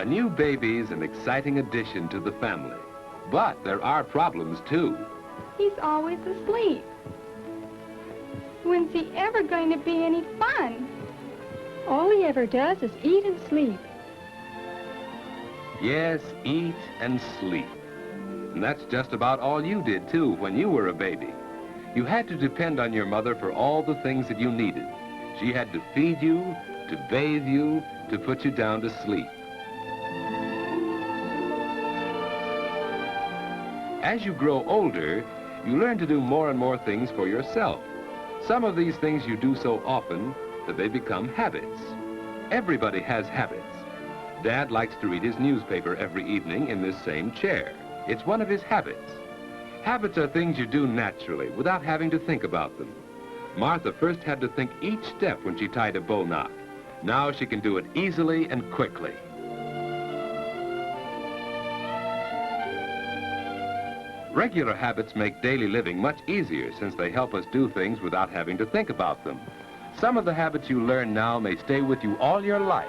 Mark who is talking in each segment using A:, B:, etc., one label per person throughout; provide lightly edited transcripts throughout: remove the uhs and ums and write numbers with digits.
A: A new baby's an exciting addition to the family. But there are problems, too.
B: He's always asleep. When's he ever going to be any fun?
C: All he ever does is eat and sleep.
A: Yes, eat and sleep. And that's just about all you did, too, when you were a baby. You had to depend on your mother for all the things that you needed. She had to feed you, to bathe you, to put you down to sleep. As you grow older, you learn to do more and more things for yourself. Some of these things you do so often that they become habits. Everybody has habits. Dad likes to read his newspaper every evening in this same chair. It's one of his habits. Habits are things you do naturally without having to think about them. Martha first had to think each step when she tied a bow knot. Now she can do it easily and quickly. Regular habits make daily living much easier since they help us do things without having to think about them. Some of the habits you learn now may stay with you all your life.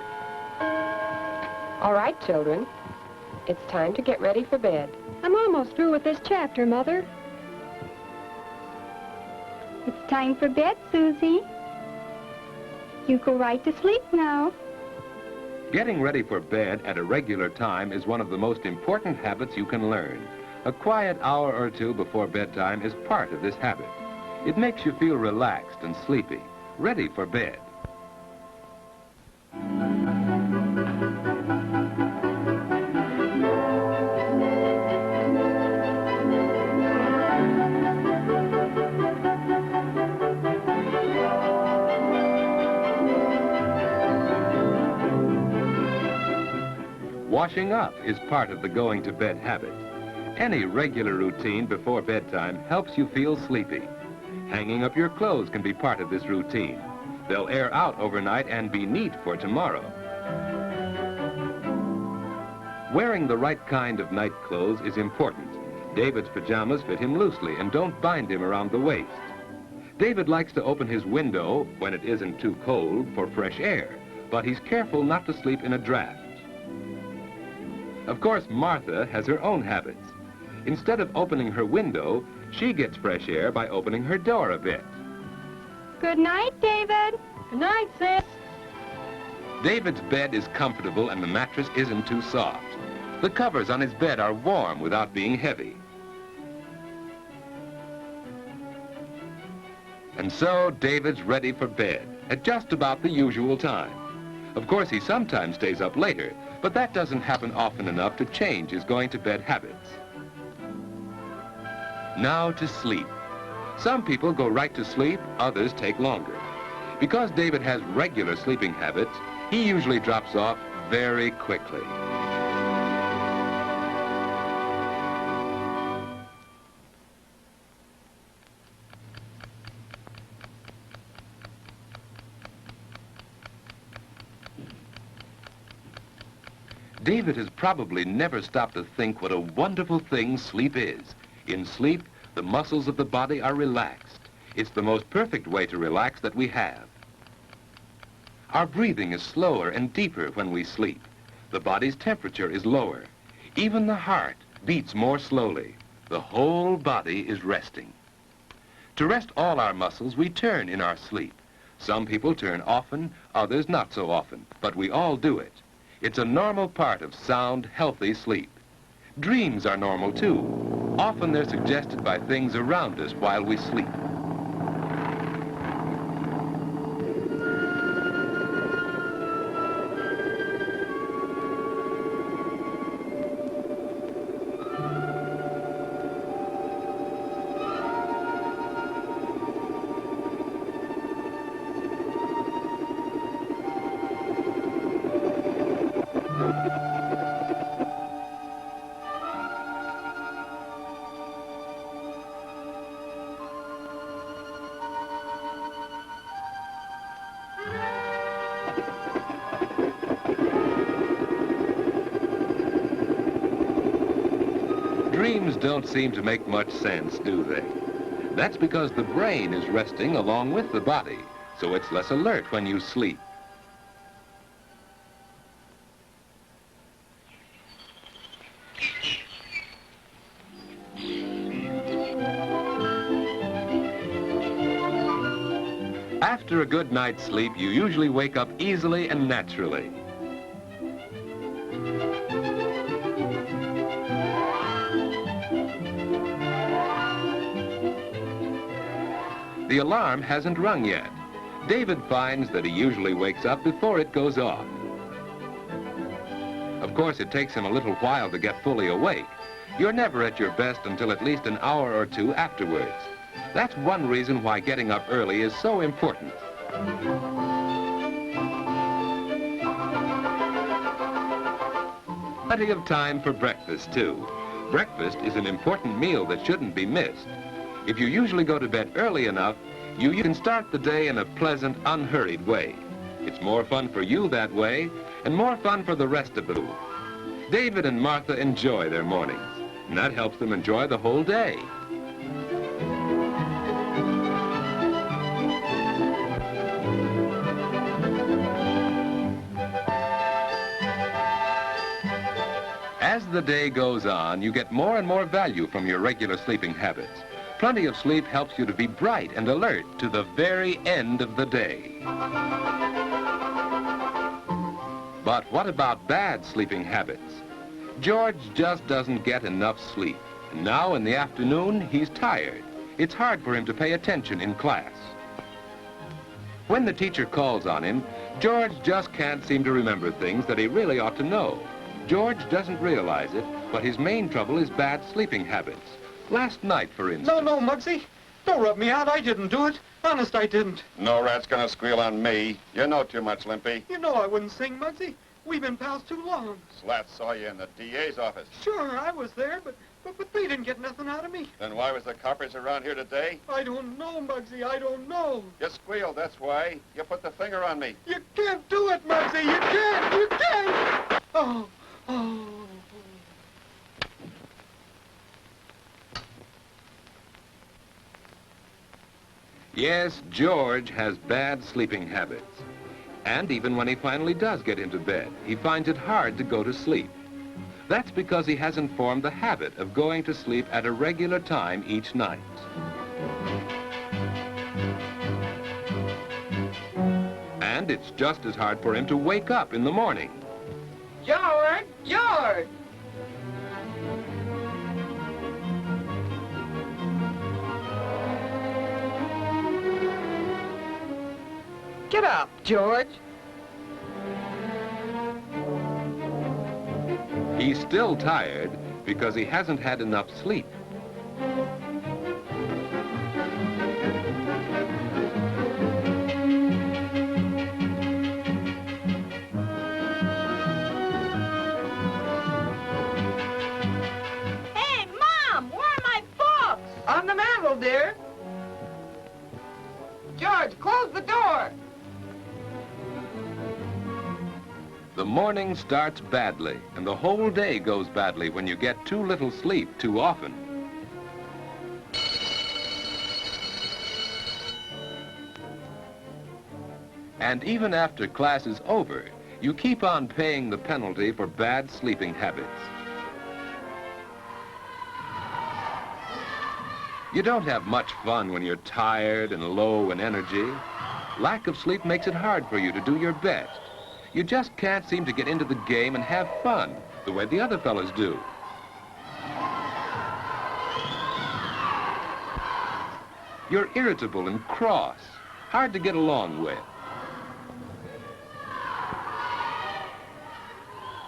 D: All right, children. It's time to get ready for bed.
C: I'm almost through with this chapter, Mother.
B: It's time for bed, Susie. You go right to sleep now.
A: Getting ready for bed at a regular time is one of the most important habits you can learn. A quiet hour or two before bedtime is part of this habit. It makes you feel relaxed and sleepy, ready for bed. Washing up is part of the going to bed habit. Any regular routine before bedtime helps you feel sleepy. Hanging up your clothes can be part of this routine. They'll air out overnight and be neat for tomorrow. Wearing the right kind of night clothes is important. David's pajamas fit him loosely and don't bind him around the waist. David likes to open his window when it isn't too cold for fresh air, but he's careful not to sleep in a draft. Of course, Martha has her own habits. Instead of opening her window, she gets fresh air by opening her door a bit.
B: Good night, David.
C: Good night, sis.
A: David's bed is comfortable and the mattress isn't too soft. The covers on his bed are warm without being heavy. And so David's ready for bed at just about the usual time. Of course, he sometimes stays up later, but that doesn't happen often enough to change his going to bed habits. Now to sleep. Some people go right to sleep, others take longer. Because David has regular sleeping habits, he usually drops off very quickly. David has probably never stopped to think what a wonderful thing sleep is. In sleep, the muscles of the body are relaxed. It's the most perfect way to relax that we have. Our breathing is slower and deeper when we sleep. The body's temperature is lower. Even the heart beats more slowly. The whole body is resting. To rest all our muscles, we turn in our sleep. Some people turn often, others not so often, but we all do it. It's a normal part of sound, healthy sleep. Dreams are normal, too. Often they're suggested by things around us while we sleep. Dreams don't seem to make much sense, do they? That's because the brain is resting along with the body, so it's less alert when you sleep. After a good night's sleep, you usually wake up easily and naturally. The alarm hasn't rung yet. David finds that he usually wakes up before it goes off. Of course, it takes him a little while to get fully awake. You're never at your best until at least an hour or two afterwards. That's one reason why getting up early is so important. Plenty of time for breakfast, too. Breakfast is an important meal that shouldn't be missed. If you usually go to bed early enough, you can start the day in a pleasant, unhurried way. It's more fun for you that way, and more fun for the rest of the group. David and Martha enjoy their mornings, and that helps them enjoy the whole day. As the day goes on, you get more and more value from your regular sleeping habits. Plenty of sleep helps you to be bright and alert to the very end of the day. But what about bad sleeping habits? George just doesn't get enough sleep. And now in the afternoon, he's tired. It's hard for him to pay attention in class. When the teacher calls on him, George just can't seem to remember things that he really ought to know. George doesn't realize it, but his main trouble is bad sleeping habits. Last night, for instance.
E: No, Muggsy. Don't rub me out. I didn't do it. Honest, I didn't.
F: No rat's gonna squeal on me. You know too much, Limpy.
E: You know I wouldn't sing, Muggsy. We've been pals too long.
F: Slat saw you in the DA's office.
E: Sure, I was there, but they didn't get nothing out of me.
F: Then why was the coppers around here today?
E: I don't know, Muggsy. I don't know.
F: You squealed, that's why. You put the finger on me.
E: You can't do it, Muggsy. You can't. You can't. Oh.
A: Yes, George has bad sleeping habits. And even when he finally does get into bed, he finds it hard to go to sleep. That's because he hasn't formed the habit of going to sleep at a regular time each night. And it's just as hard for him to wake up in the morning.
D: George! George! Get up, George.
A: He's still tired because he hasn't had enough sleep.
C: Hey, Mom, where are my books?
D: On the mantel, dear. George, close the door.
A: The morning starts badly, and the whole day goes badly when you get too little sleep too often. And even after class is over, you keep on paying the penalty for bad sleeping habits. You don't have much fun when you're tired and low in energy. Lack of sleep makes it hard for you to do your best. You just can't seem to get into the game and have fun the way the other fellas do. You're irritable and cross, hard to get along with.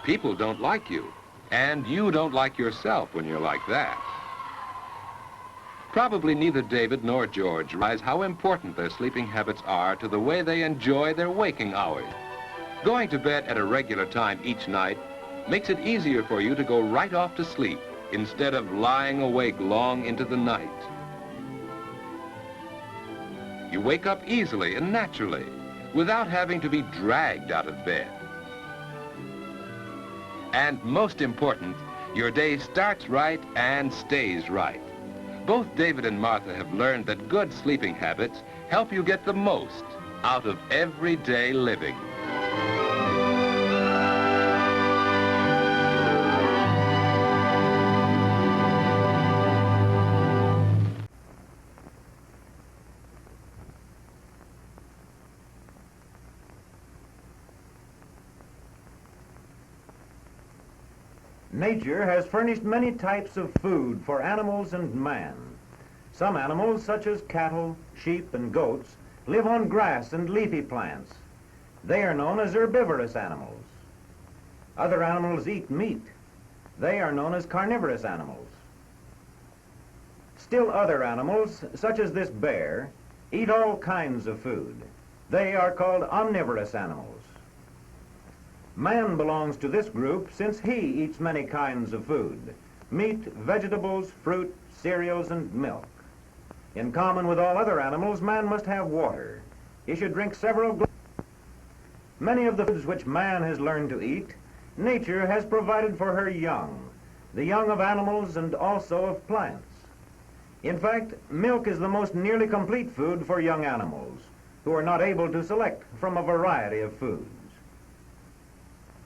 A: People don't like you, and you don't like yourself when you're like that. Probably neither David nor George realize how important their sleeping habits are to the way they enjoy their waking hours. Going to bed at a regular time each night makes it easier for you to go right off to sleep instead of lying awake long into the night. You wake up easily and naturally without having to be dragged out of bed. And most important, your day starts right and stays right. Both David and Martha have learned that good sleeping habits help you get the most out of everyday living.
G: Nature has furnished many types of food for animals and man. Some animals, such as cattle, sheep, and goats, live on grass and leafy plants. They are known as herbivorous animals. Other animals eat meat. They are known as carnivorous animals. Still other animals, such as this bear, eat all kinds of food. They are called omnivorous animals. Man belongs to this group since he eats many kinds of food: meat, vegetables, fruit, cereals, and milk. In common with all other animals, man must have water. He should drink several glasses. Many of the foods which man has learned to eat, nature has provided for her young, the young of animals and also of plants. In fact, milk is the most nearly complete food for young animals who are not able to select from a variety of foods.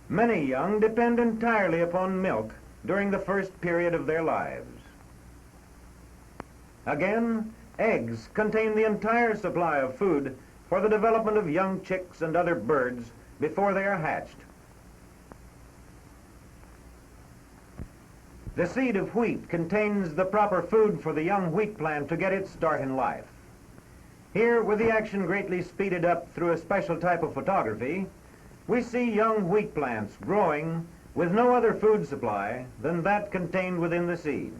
G: Many young depend entirely upon milk during the first period of their lives. Again, eggs contain the entire supply of food for the development of young chicks and other birds before they are hatched. The seed of wheat contains the proper food for the young wheat plant to get its start in life. Here, with the action greatly speeded up through a special type of photography, we see young wheat plants growing with no other food supply than that contained within the seed.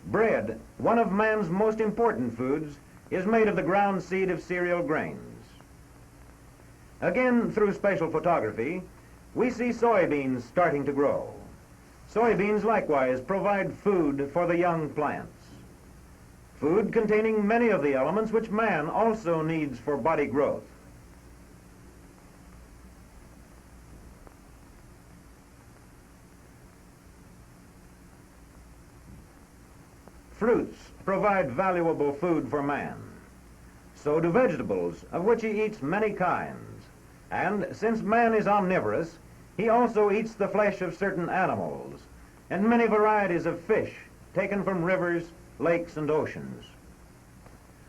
G: Bread, one of man's most important foods, is made of the ground seed of cereal grains. Again, through special photography, we see soybeans starting to grow. Soybeans likewise provide food for the young plants. Food containing many of the elements which man also needs for body growth. Fruits provide valuable food for man. So do vegetables, of which he eats many kinds. And since man is omnivorous, he also eats the flesh of certain animals and many varieties of fish taken from rivers, lakes, and oceans.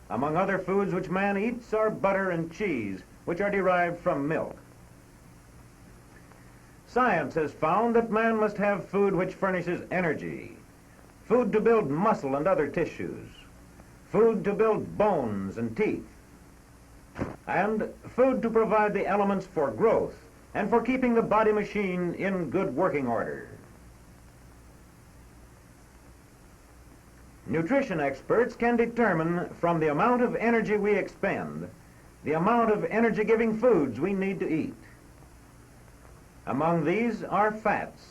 G: Among other foods which man eats are butter and cheese, which are derived from milk. Science has found that man must have food which furnishes energy, food to build muscle and other tissues, food to build bones and teeth, and food to provide the elements for growth and for keeping the body machine in good working order. Nutrition experts can determine from the amount of energy we expend the amount of energy-giving foods we need to eat. Among these are fats.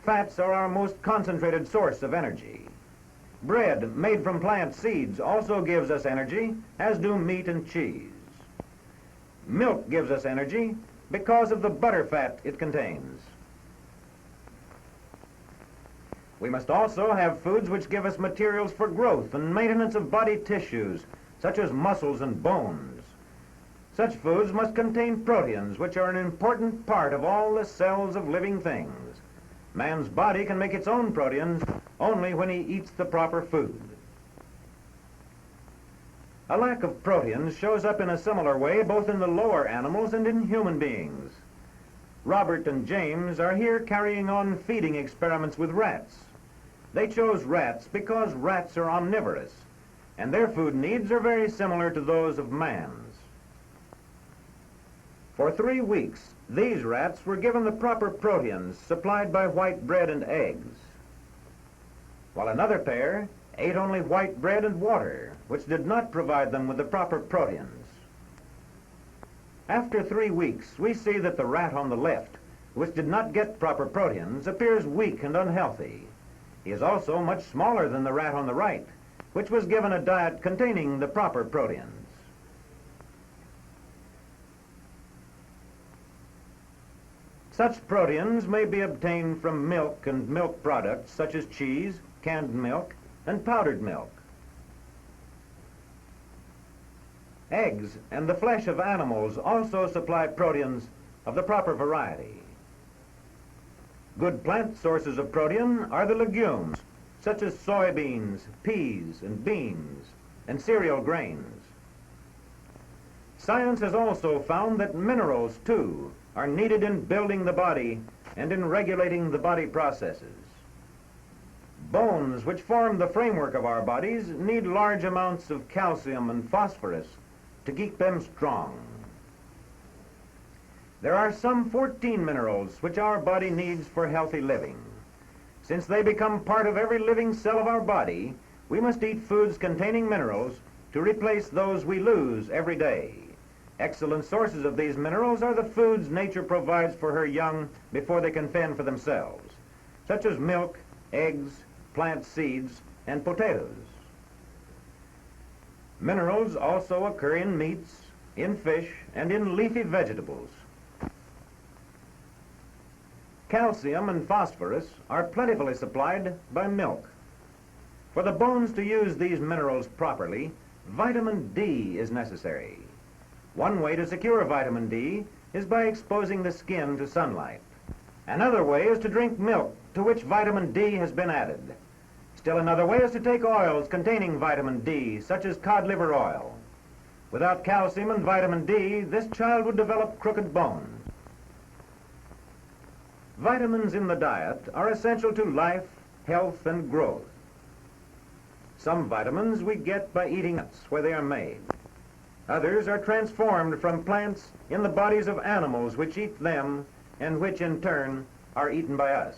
G: Fats are our most concentrated source of energy. Bread made from plant seeds also gives us energy, as do meat and cheese. Milk gives us energy because of the butter fat it contains. We must also have foods which give us materials for growth and maintenance of body tissues, such as muscles and bones. Such foods must contain proteins, which are an important part of all the cells of living things. Man's body can make its own proteins only when he eats the proper food. A lack of proteins shows up in a similar way both in the lower animals and in human beings. Robert and James are here carrying on feeding experiments with rats. They chose rats because rats are omnivorous, and their food needs are very similar to those of man's. For 3 weeks, these rats were given the proper proteins supplied by white bread and eggs, while another pair ate only white bread and water, which did not provide them with the proper proteins. After 3 weeks, we see that the rat on the left, which did not get proper proteins, appears weak and unhealthy. He is also much smaller than the rat on the right, which was given a diet containing the proper proteins. Such proteins may be obtained from milk and milk products such as cheese, canned milk, and powdered milk. Eggs and the flesh of animals also supply proteins of the proper variety. Good plant sources of protein are the legumes, such as soybeans, peas, and beans, and cereal grains. Science has also found that minerals, too, are needed in building the body and in regulating the body processes. Bones, which form the framework of our bodies, need large amounts of calcium and phosphorus to keep them strong. There are some 14 minerals which our body needs for healthy living. Since they become part of every living cell of our body, we must eat foods containing minerals to replace those we lose every day. Excellent sources of these minerals are the foods nature provides for her young before they can fend for themselves, such as milk, eggs, plant seeds, and potatoes. Minerals also occur in meats, in fish, and in leafy vegetables. Calcium and phosphorus are plentifully supplied by milk. For the bones to use these minerals properly, vitamin D is necessary. One way to secure vitamin D is by exposing the skin to sunlight. Another way is to drink milk to which vitamin D has been added. Still another way is to take oils containing vitamin D, such as cod liver oil. Without calcium and vitamin D, this child would develop crooked bones. Vitamins in the diet are essential to life, health, and growth. Some vitamins we get by eating nuts where they are made. Others are transformed from plants in the bodies of animals which eat them and which in turn are eaten by us.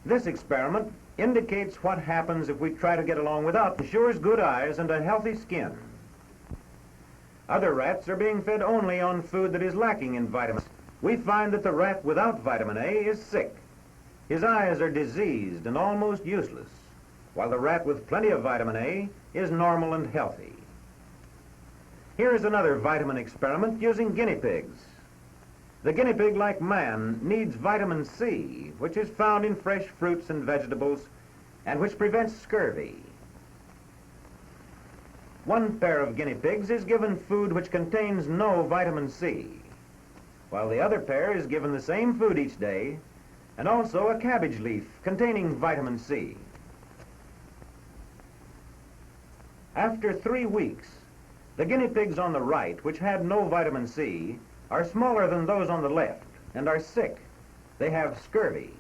G: This experiment indicates what happens if we try to get along without ensures good eyes and a healthy skin. Other rats are being fed only on food that is lacking in vitamins. We find that the rat without vitamin A is sick. His eyes are diseased and almost useless, while the rat with plenty of vitamin A is normal and healthy. Here is another vitamin experiment using guinea pigs. The guinea pig, like man, needs vitamin C, which is found in fresh fruits and vegetables, and which prevents scurvy. One pair of guinea pigs is given food which contains no vitamin C, while the other pair is given the same food each day, and also a cabbage leaf containing vitamin C. After 3 weeks, the guinea pigs on the right, which had no vitamin C, are smaller than those on the left and are sick. They have scurvy.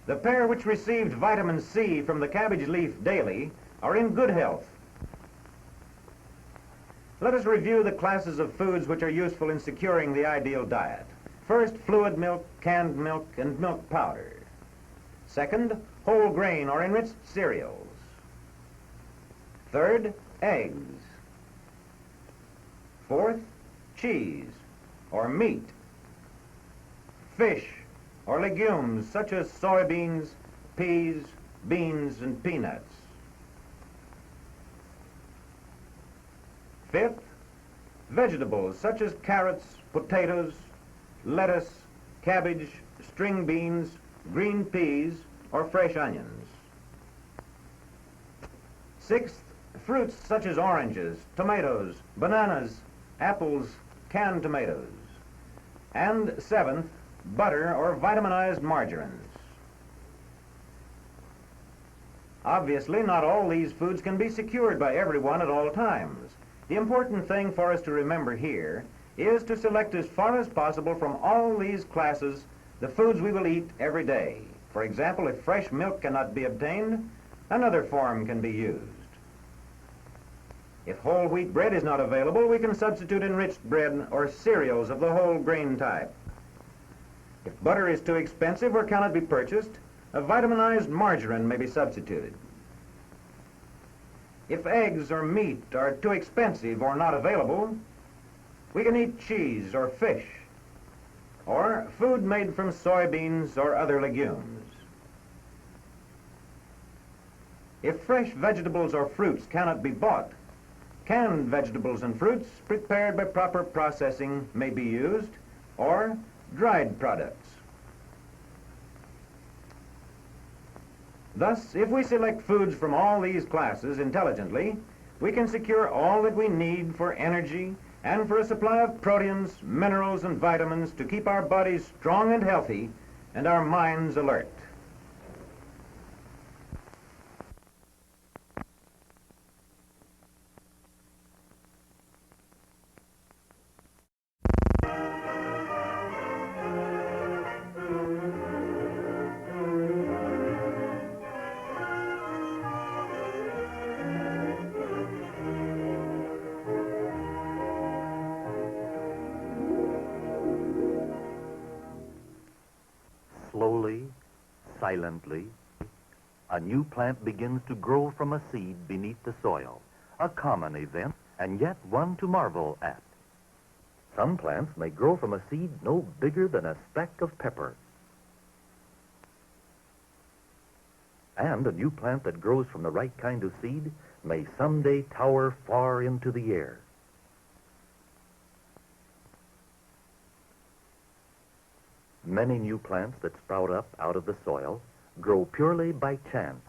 G: The pair which received vitamin C from the cabbage leaf daily are in good health. Let us review the classes of foods which are useful in securing the ideal diet. First, fluid milk, canned milk, and milk powder. Second, whole grain or enriched cereals. Third, eggs. Fourth, cheese or meat. Fish or legumes such as soybeans, peas, beans, and peanuts. Fifth, vegetables such as carrots, potatoes, lettuce, cabbage, string beans, green peas, or fresh onions. Sixth, fruits such as oranges, tomatoes, bananas, apples, canned tomatoes. And seventh, butter or vitaminized margarines. Obviously, not all these foods can be secured by everyone at all times. The important thing for us to remember here is to select as far as possible from all these classes the foods we will eat every day. For example, if fresh milk cannot be obtained, another form can be used. If whole wheat bread is not available, we can substitute enriched bread or cereals of the whole grain type. If butter is too expensive or cannot be purchased, a vitaminized margarine may be substituted. If eggs or meat are too expensive or not available, we can eat cheese or fish, or food made from soybeans or other legumes. If fresh vegetables or fruits cannot be bought, canned vegetables and fruits prepared by proper processing may be used, or dried products. Thus, if we select foods from all these classes intelligently, we can secure all that we need for energy and for a supply of proteins, minerals, and vitamins to keep our bodies strong and healthy and our minds alert.
H: silently, a new plant begins to grow from a seed beneath the soil, a common event, and yet one to marvel at. Some plants may grow from a seed no bigger than a speck of pepper. And a new plant that grows from the right kind of seed may someday tower far into the air. Many new plants that sprout up out of the soil grow purely by chance,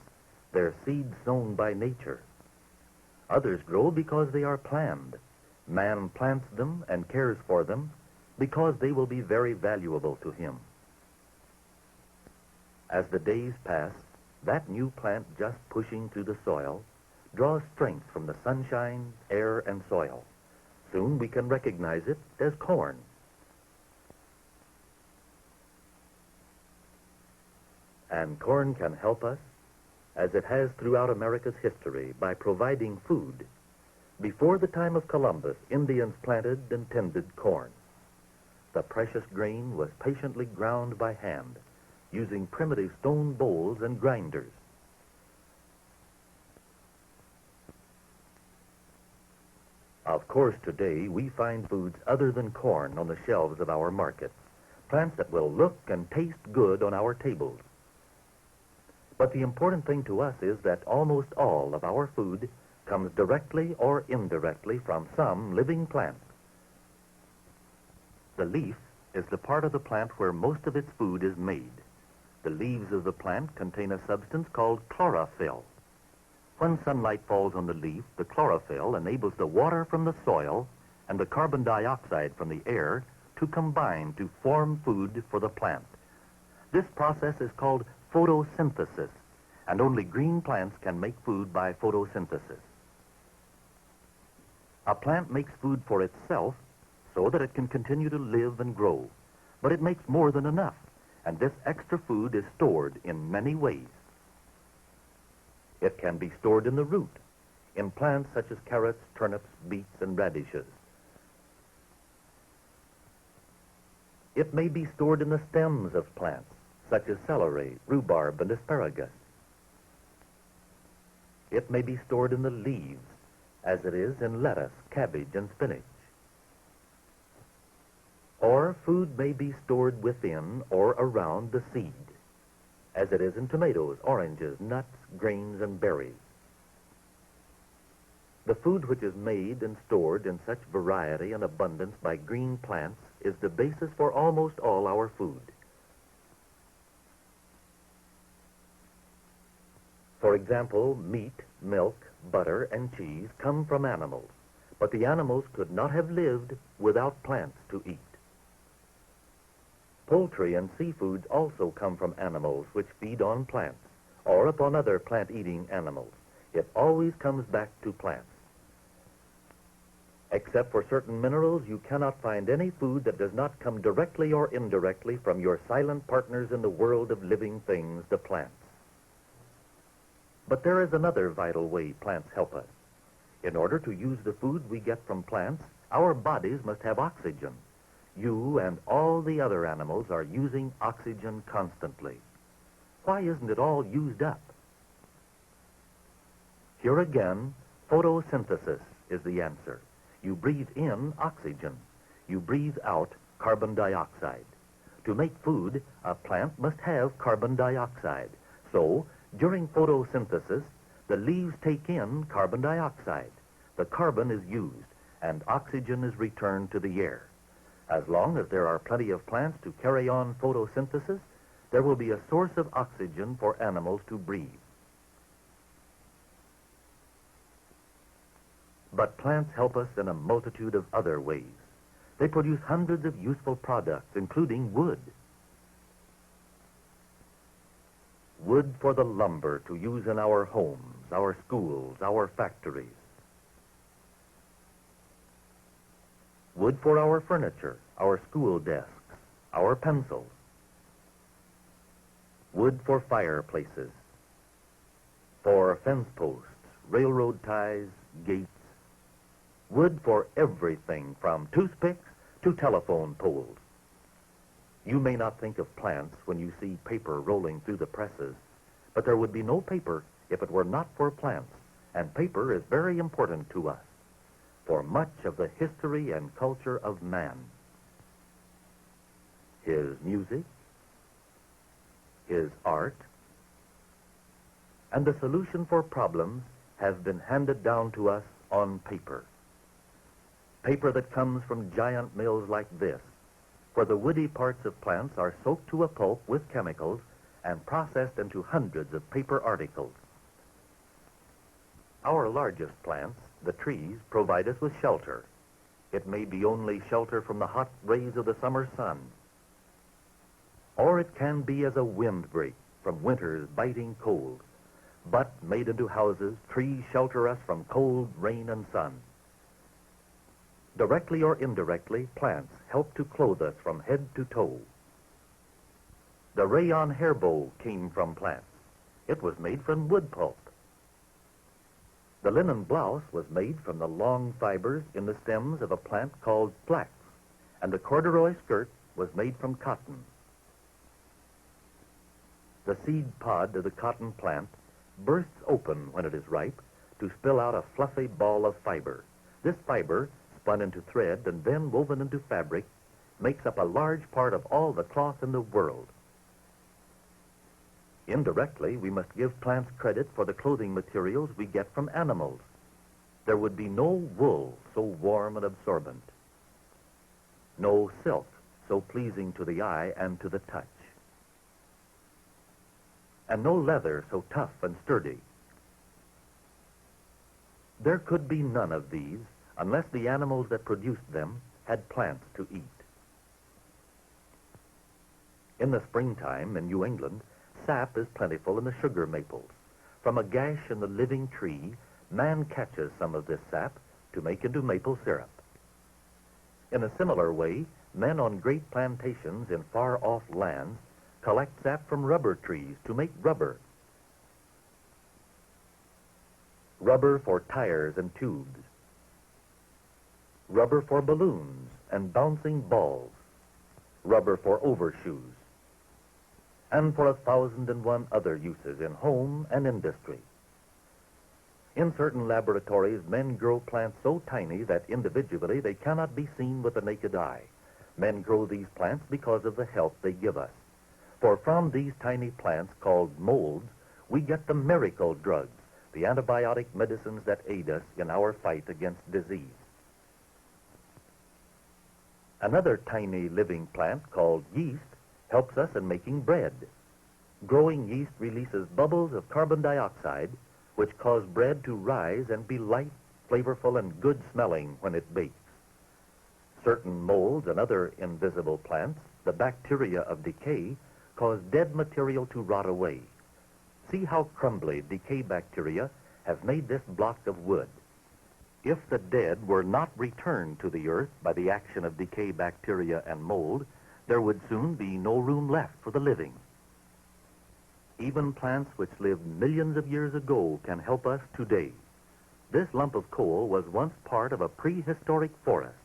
H: their seeds sown by nature. Others grow because they are planned. Man plants them and cares for them because they will be very valuable to him. As the days pass, that new plant just pushing through the soil draws strength from the sunshine, air, and soil. Soon we can recognize it as corn. And corn can help us, as it has throughout America's history, by providing food. Before the time of Columbus, Indians planted and tended corn. The precious grain was patiently ground by hand, using primitive stone bowls and grinders. Of course, today we find foods other than corn on the shelves of our markets, plants that will look and taste good on our tables. But the important thing to us is that almost all of our food comes directly or indirectly from some living plant. The leaf is the part of the plant where most of its food is made. The leaves of the plant contain a substance called chlorophyll. When sunlight falls on the leaf, the chlorophyll enables the water from the soil and the carbon dioxide from the air to combine to form food for the plant. This process is called photosynthesis, and only green plants can make food by photosynthesis. A plant makes food for itself so that it can continue to live and grow, but it makes more than enough, and this extra food is stored in many ways. It can be stored in the root, in plants such as carrots, turnips, beets, and radishes. It may be stored in the stems of plants, such as celery, rhubarb, and asparagus. It may be stored in the leaves, as it is in lettuce, cabbage, and spinach. Or food may be stored within or around the seed, as it is in tomatoes, oranges, nuts, grains, and berries. The food which is made and stored in such variety and abundance by green plants is the basis for almost all our food. For example, meat, milk, butter, and cheese come from animals, but the animals could not have lived without plants to eat. Poultry and seafood also come from animals which feed on plants or upon other plant-eating animals. It always comes back to plants. Except for certain minerals, you cannot find any food that does not come directly or indirectly from your silent partners in the world of living things, the plants. But there is another vital way plants help us. In order to use the food we get from plants, our bodies must have oxygen. You and all the other animals are using oxygen constantly. Why isn't it all used up? Here again, photosynthesis is the answer. You breathe in oxygen. You breathe out carbon dioxide. To make food, a plant must have carbon dioxide. So, during photosynthesis, the leaves take in carbon dioxide. The carbon is used, and oxygen is returned to the air. As long as there are plenty of plants to carry on photosynthesis, there will be a source of oxygen for animals to breathe. But plants help us in a multitude of other ways. They produce hundreds of useful products, including wood. Wood for the lumber to use in our homes, our schools, our factories. Wood for our furniture, our school desks, our pencils. Wood for fireplaces, for fence posts, railroad ties, gates. Wood for everything from toothpicks to telephone poles. You may not think of plants when you see paper rolling through the presses, but there would be no paper if it were not for plants, and paper is very important to us for much of the history and culture of man. His music, his art, and the solution for problems have been handed down to us on paper. Paper that comes from giant mills like this, where the woody parts of plants are soaked to a pulp with chemicals and processed into hundreds of paper articles. Our largest plants, the trees, provide us with shelter. It may be only shelter from the hot rays of the summer sun, or it can be as a windbreak from winter's biting cold. But made into houses, trees shelter us from cold, rain, and sun. Directly or indirectly, plants help to clothe us from head to toe. The rayon hair bow came from plants. It was made from wood pulp. The linen blouse was made from the long fibers in the stems of a plant called flax, and the corduroy skirt was made from cotton. The seed pod of the cotton plant bursts open when it is ripe to spill out a fluffy ball of fiber. This fiber, spun into thread and then woven into fabric, makes up a large part of all the cloth in the world. Indirectly, we must give plants credit for the clothing materials we get from animals. There would be no wool so warm and absorbent, no silk so pleasing to the eye and to the touch, and no leather so tough and sturdy. There could be none of these unless the animals that produced them had plants to eat. In the springtime in New England, sap is plentiful in the sugar maples. From a gash in the living tree, man catches some of this sap to make into maple syrup. In a similar way, men on great plantations in far-off lands collect sap from rubber trees to make rubber. Rubber for tires and tubes. Rubber for balloons and bouncing balls. Rubber for overshoes. And for 1,001 other uses in home and industry. In certain laboratories, men grow plants so tiny that individually they cannot be seen with the naked eye. Men grow these plants because of the help they give us. For from these tiny plants called molds, we get the miracle drugs, the antibiotic medicines that aid us in our fight against disease. Another tiny living plant called yeast helps us in making bread. Growing yeast releases bubbles of carbon dioxide, which cause bread to rise and be light, flavorful, and good-smelling when it bakes. Certain molds and other invisible plants, the bacteria of decay, cause dead material to rot away. See how crumbly decay bacteria have made this block of wood. If the dead were not returned to the earth by the action of decay bacteria and mold, there would soon be no room left for the living. Even plants which lived millions of years ago can help us today. This lump of coal was once part of a prehistoric forest.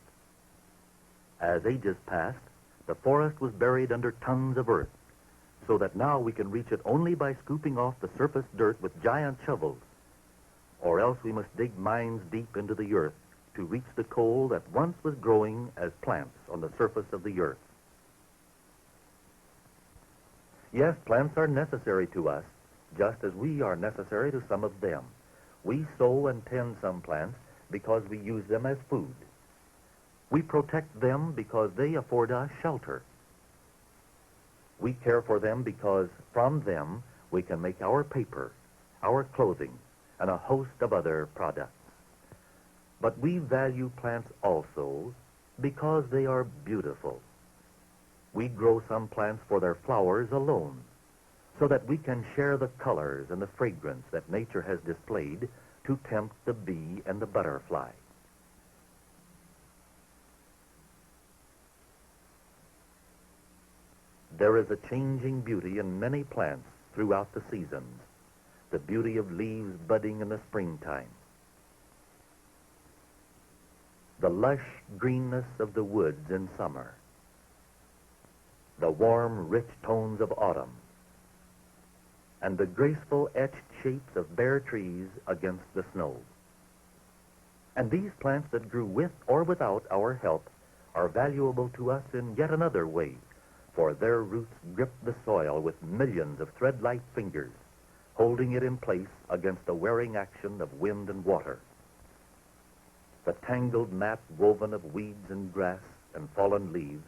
H: As ages passed, the forest was buried under tons of earth, so that now we can reach it only by scooping off the surface dirt with giant shovels, or else we must dig mines deep into the earth to reach the coal that once was growing as plants on the surface of the earth. Yes, plants are necessary to us, just as we are necessary to some of them. We sow and tend some plants because we use them as food. We protect them because they afford us shelter. We care for them because from them we can make our paper, our clothing, and a host of other products. But we value plants also because they are beautiful. We grow some plants for their flowers alone, so that we can share the colors and the fragrance that nature has displayed to tempt the bee and the butterfly. There is a changing beauty in many plants throughout the seasons, the beauty of leaves budding in the springtime, the lush greenness of the woods in summer, the warm, rich tones of autumn, and the graceful etched shapes of bare trees against the snow. And these plants that grew with or without our help are valuable to us in yet another way, for their roots grip the soil with millions of thread-like fingers, holding it in place against the wearing action of wind and water. The tangled mat woven of weeds and grass and fallen leaves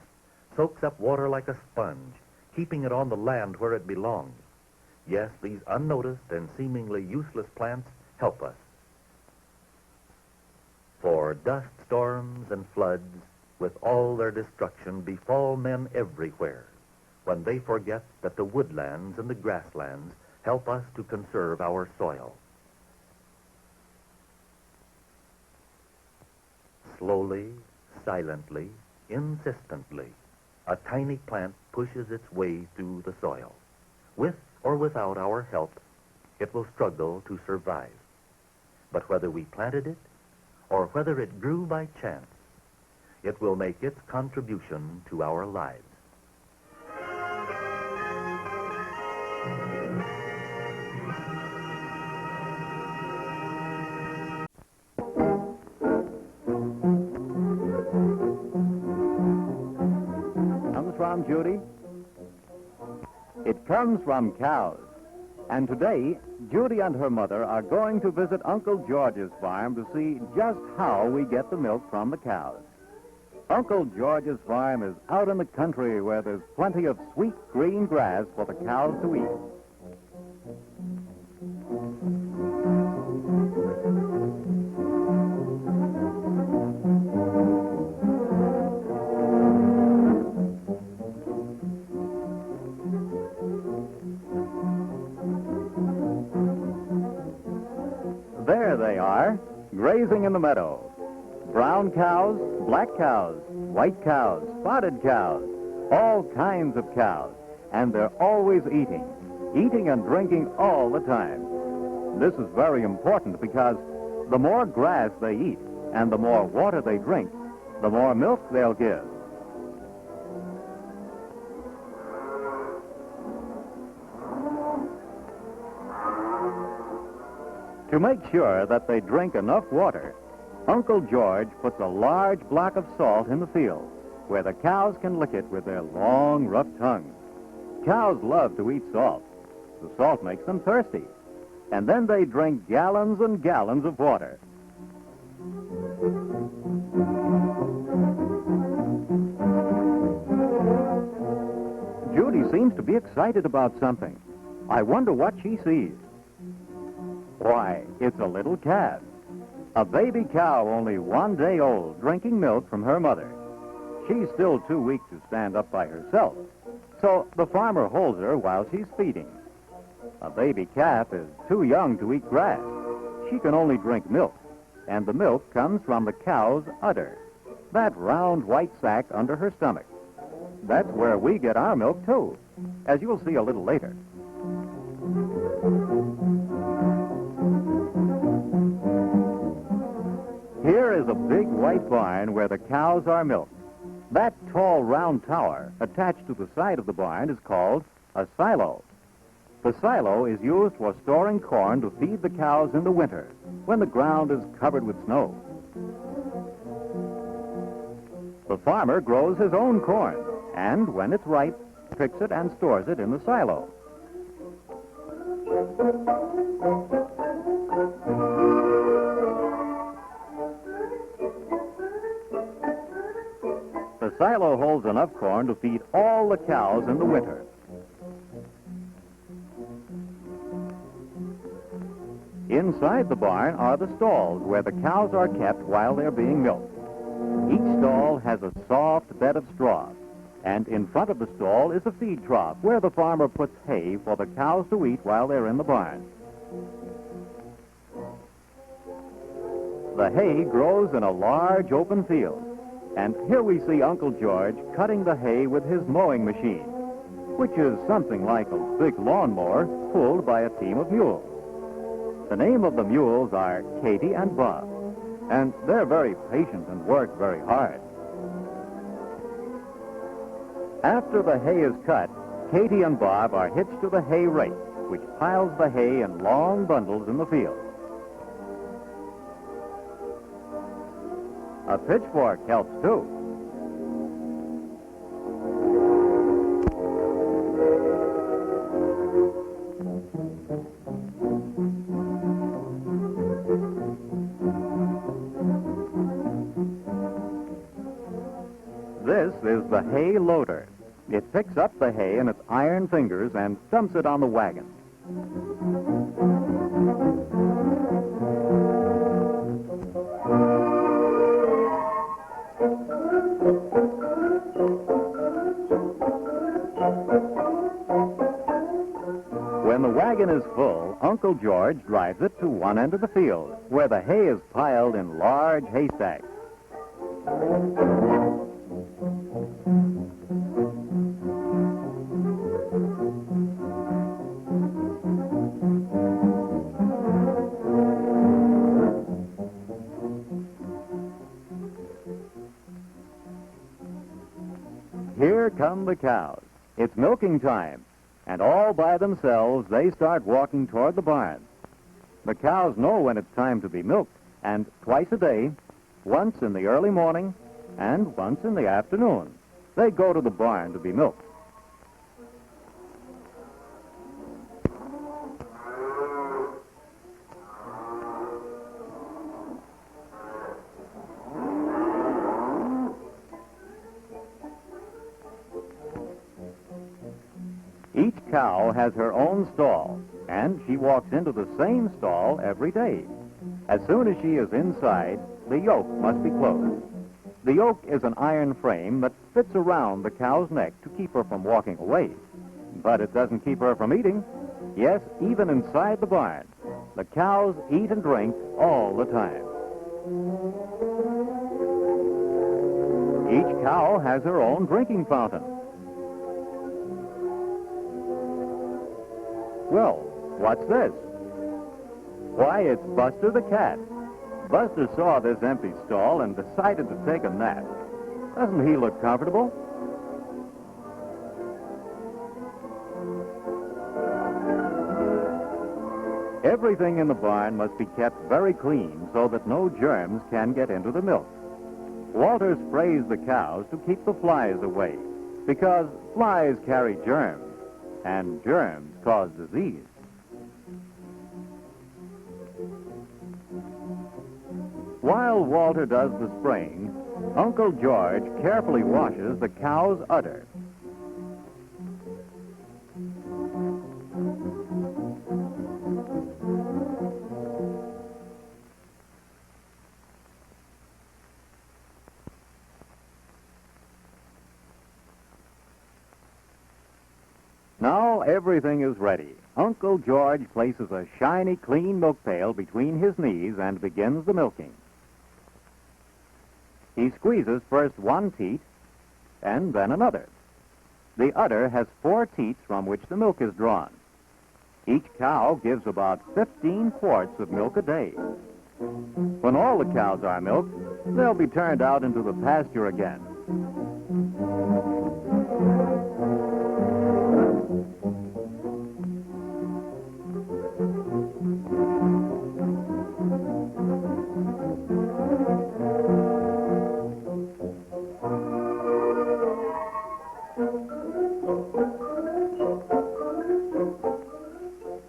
H: soaks up water like a sponge, keeping it on the land where it belongs. Yes, these unnoticed and seemingly useless plants help us. For dust storms and floods, with all their destruction, befall men everywhere when they forget that the woodlands and the grasslands help us to conserve our soil. Slowly, silently, insistently, a tiny plant pushes its way through the soil. With or without our help, it will struggle to survive. But whether we planted it or whether it grew by chance, it will make its contribution to our lives.
I: Comes from, Judy? It comes from cows. And today, Judy and her mother are going to visit Uncle George's farm to see just how we get the milk from the cows. Uncle George's farm is out in the country where there's plenty of sweet green grass for the cows to eat. There they are, grazing in the meadow. Brown cows, black cows, white cows, spotted cows, all kinds of cows. And they're always eating and drinking all the time. This is very important because the more grass they eat and the more water they drink, the more milk they'll give. To make sure that they drink enough water, Uncle George puts a large block of salt in the field where the cows can lick it with their long, rough tongues. Cows love to eat salt. The salt makes them thirsty. And then they drink gallons and gallons of water. Judy seems to be excited about something. I wonder what she sees. Why, it's a little calf. A baby cow only 1 day old, drinking milk from her mother. She's still too weak to stand up by herself, so the farmer holds her while she's feeding. A baby calf is too young to eat grass. She can only drink milk, and the milk comes from the cow's udder, that round white sac under her stomach. That's where we get our milk, too, as you'll see a little later. Here is a big white barn where the cows are milked. That tall round tower attached to the side of the barn is called a silo. The silo is used for storing corn to feed the cows in the winter when the ground is covered with snow. The farmer grows his own corn and, when it's ripe, picks it and stores it in the silo. The silo holds enough corn to feed all the cows in the winter. Inside the barn are the stalls where the cows are kept while they're being milked. Each stall has a soft bed of straw, and in front of the stall is a feed trough where the farmer puts hay for the cows to eat while they're in the barn. The hay grows in a large open field. And here we see Uncle George cutting the hay with his mowing machine, which is something like a big lawnmower pulled by a team of mules. The name of the mules are Katie and Bob, and they're very patient and work very hard. After the hay is cut, Katie and Bob are hitched to the hay rake, which piles the hay in long bundles in the field. A pitchfork helps too. This is the hay loader. It picks up the hay in its iron fingers and dumps it on the wagon. When the wagon is full, Uncle George drives it to one end of the field, where the hay is piled in large haystacks. Here come the cows. It's milking time, and all by themselves they start walking toward the barn. The cows know when it's time to be milked, and twice a day, once in the early morning and once in the afternoon, they go to the barn to be milked. Each cow has her own stall, and she walks into the same stall every day. As soon as she is inside, the yoke must be closed. The yoke is an iron frame that fits around the cow's neck to keep her from walking away. But it doesn't keep her from eating. Yes, even inside the barn, the cows eat and drink all the time. Each cow has her own drinking fountain. Well, what's this? Why, it's Buster the cat. Buster saw this empty stall and decided to take a nap. Doesn't he look comfortable? Everything in the barn must be kept very clean so that no germs can get into the milk. Walter sprays the cows to keep the flies away, because flies carry germs, and germs cause disease. While Walter does the spraying, Uncle George carefully washes the cow's udder. Now everything is ready. Uncle George places a shiny, clean milk pail between his knees and begins the milking. He squeezes first one teat and then another. The udder has 4 teats from which the milk is drawn. Each cow gives about 15 quarts of milk a day. When all the cows are milked, they'll be turned out into the pasture again.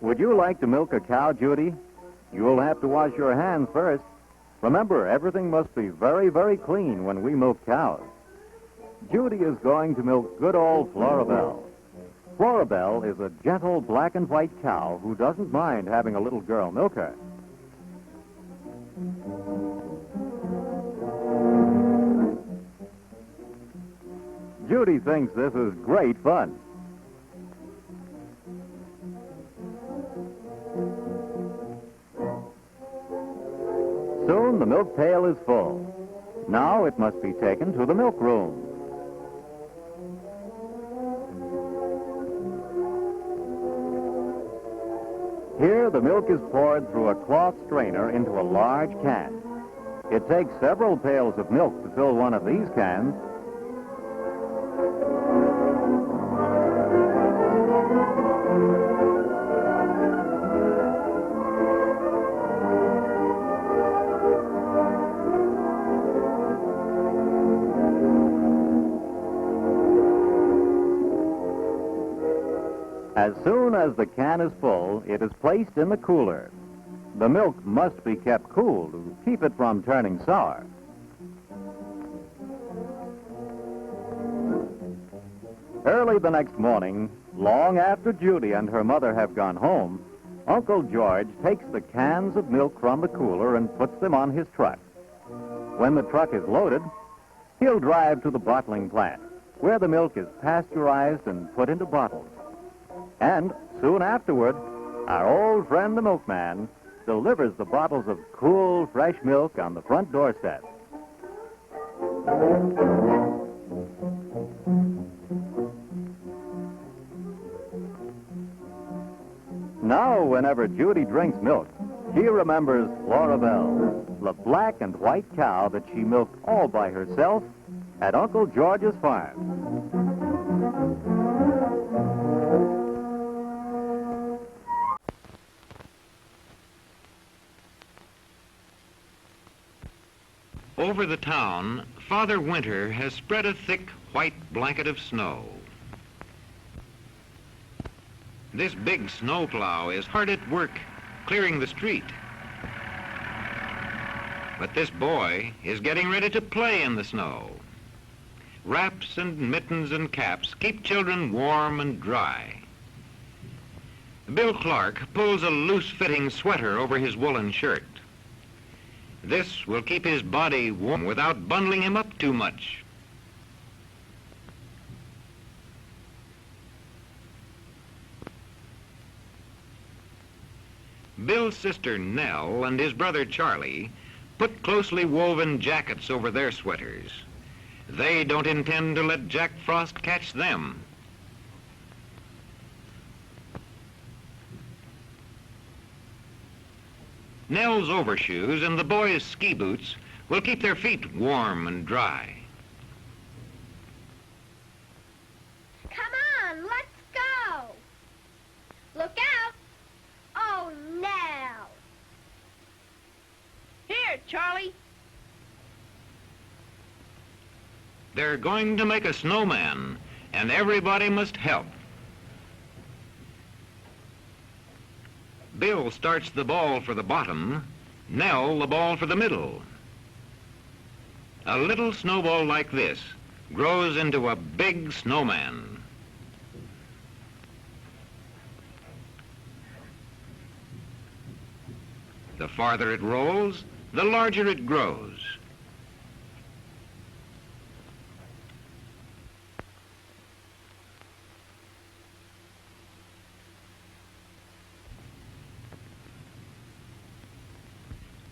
I: Would you like to milk a cow, Judy? You'll have to wash your hands first. Remember, everything must be very, very clean when we milk cows. Judy is going to milk good old Florabelle. Florabelle is a gentle black and white cow who doesn't mind having a little girl milk her. Judy thinks this is great fun. Soon the milk pail is full. Now it must be taken to the milk room. Here the milk is poured through a cloth strainer into a large can. It takes several pails of milk to fill one of these cans. As soon as the can is full, it is placed in the cooler. The milk must be kept cool to keep it from turning sour. Early the next morning, long after Judy and her mother have gone home, Uncle George takes the cans of milk from the cooler and puts them on his truck. When the truck is loaded, he'll drive to the bottling plant, where the milk is pasteurized and put into bottles. And soon afterward, our old friend the milkman delivers the bottles of cool, fresh milk on the front doorstep. Now, whenever Judy drinks milk, she remembers Florabelle, the black and white cow that she milked all by herself at Uncle George's farm.
J: Over the town, Father Winter has spread a thick white blanket of snow. This big snowplow is hard at work clearing the street. But this boy is getting ready to play in the snow. Wraps and mittens and caps keep children warm and dry. Bill Clark pulls a loose-fitting sweater over his woolen shirt. This will keep his body warm without bundling him up too much. Bill's sister Nell and his brother Charlie put closely woven jackets over their sweaters. They don't intend to let Jack Frost catch them. Nell's overshoes and the boys' ski boots will keep their feet warm and dry.
C: Come on, let's go. Look out. Oh, no. Here, Charlie.
J: They're going to make a snowman, and everybody must help. Bill starts the ball for the bottom, Nell the ball for the middle. A little snowball like this grows into a big snowman. The farther it rolls, the larger it grows.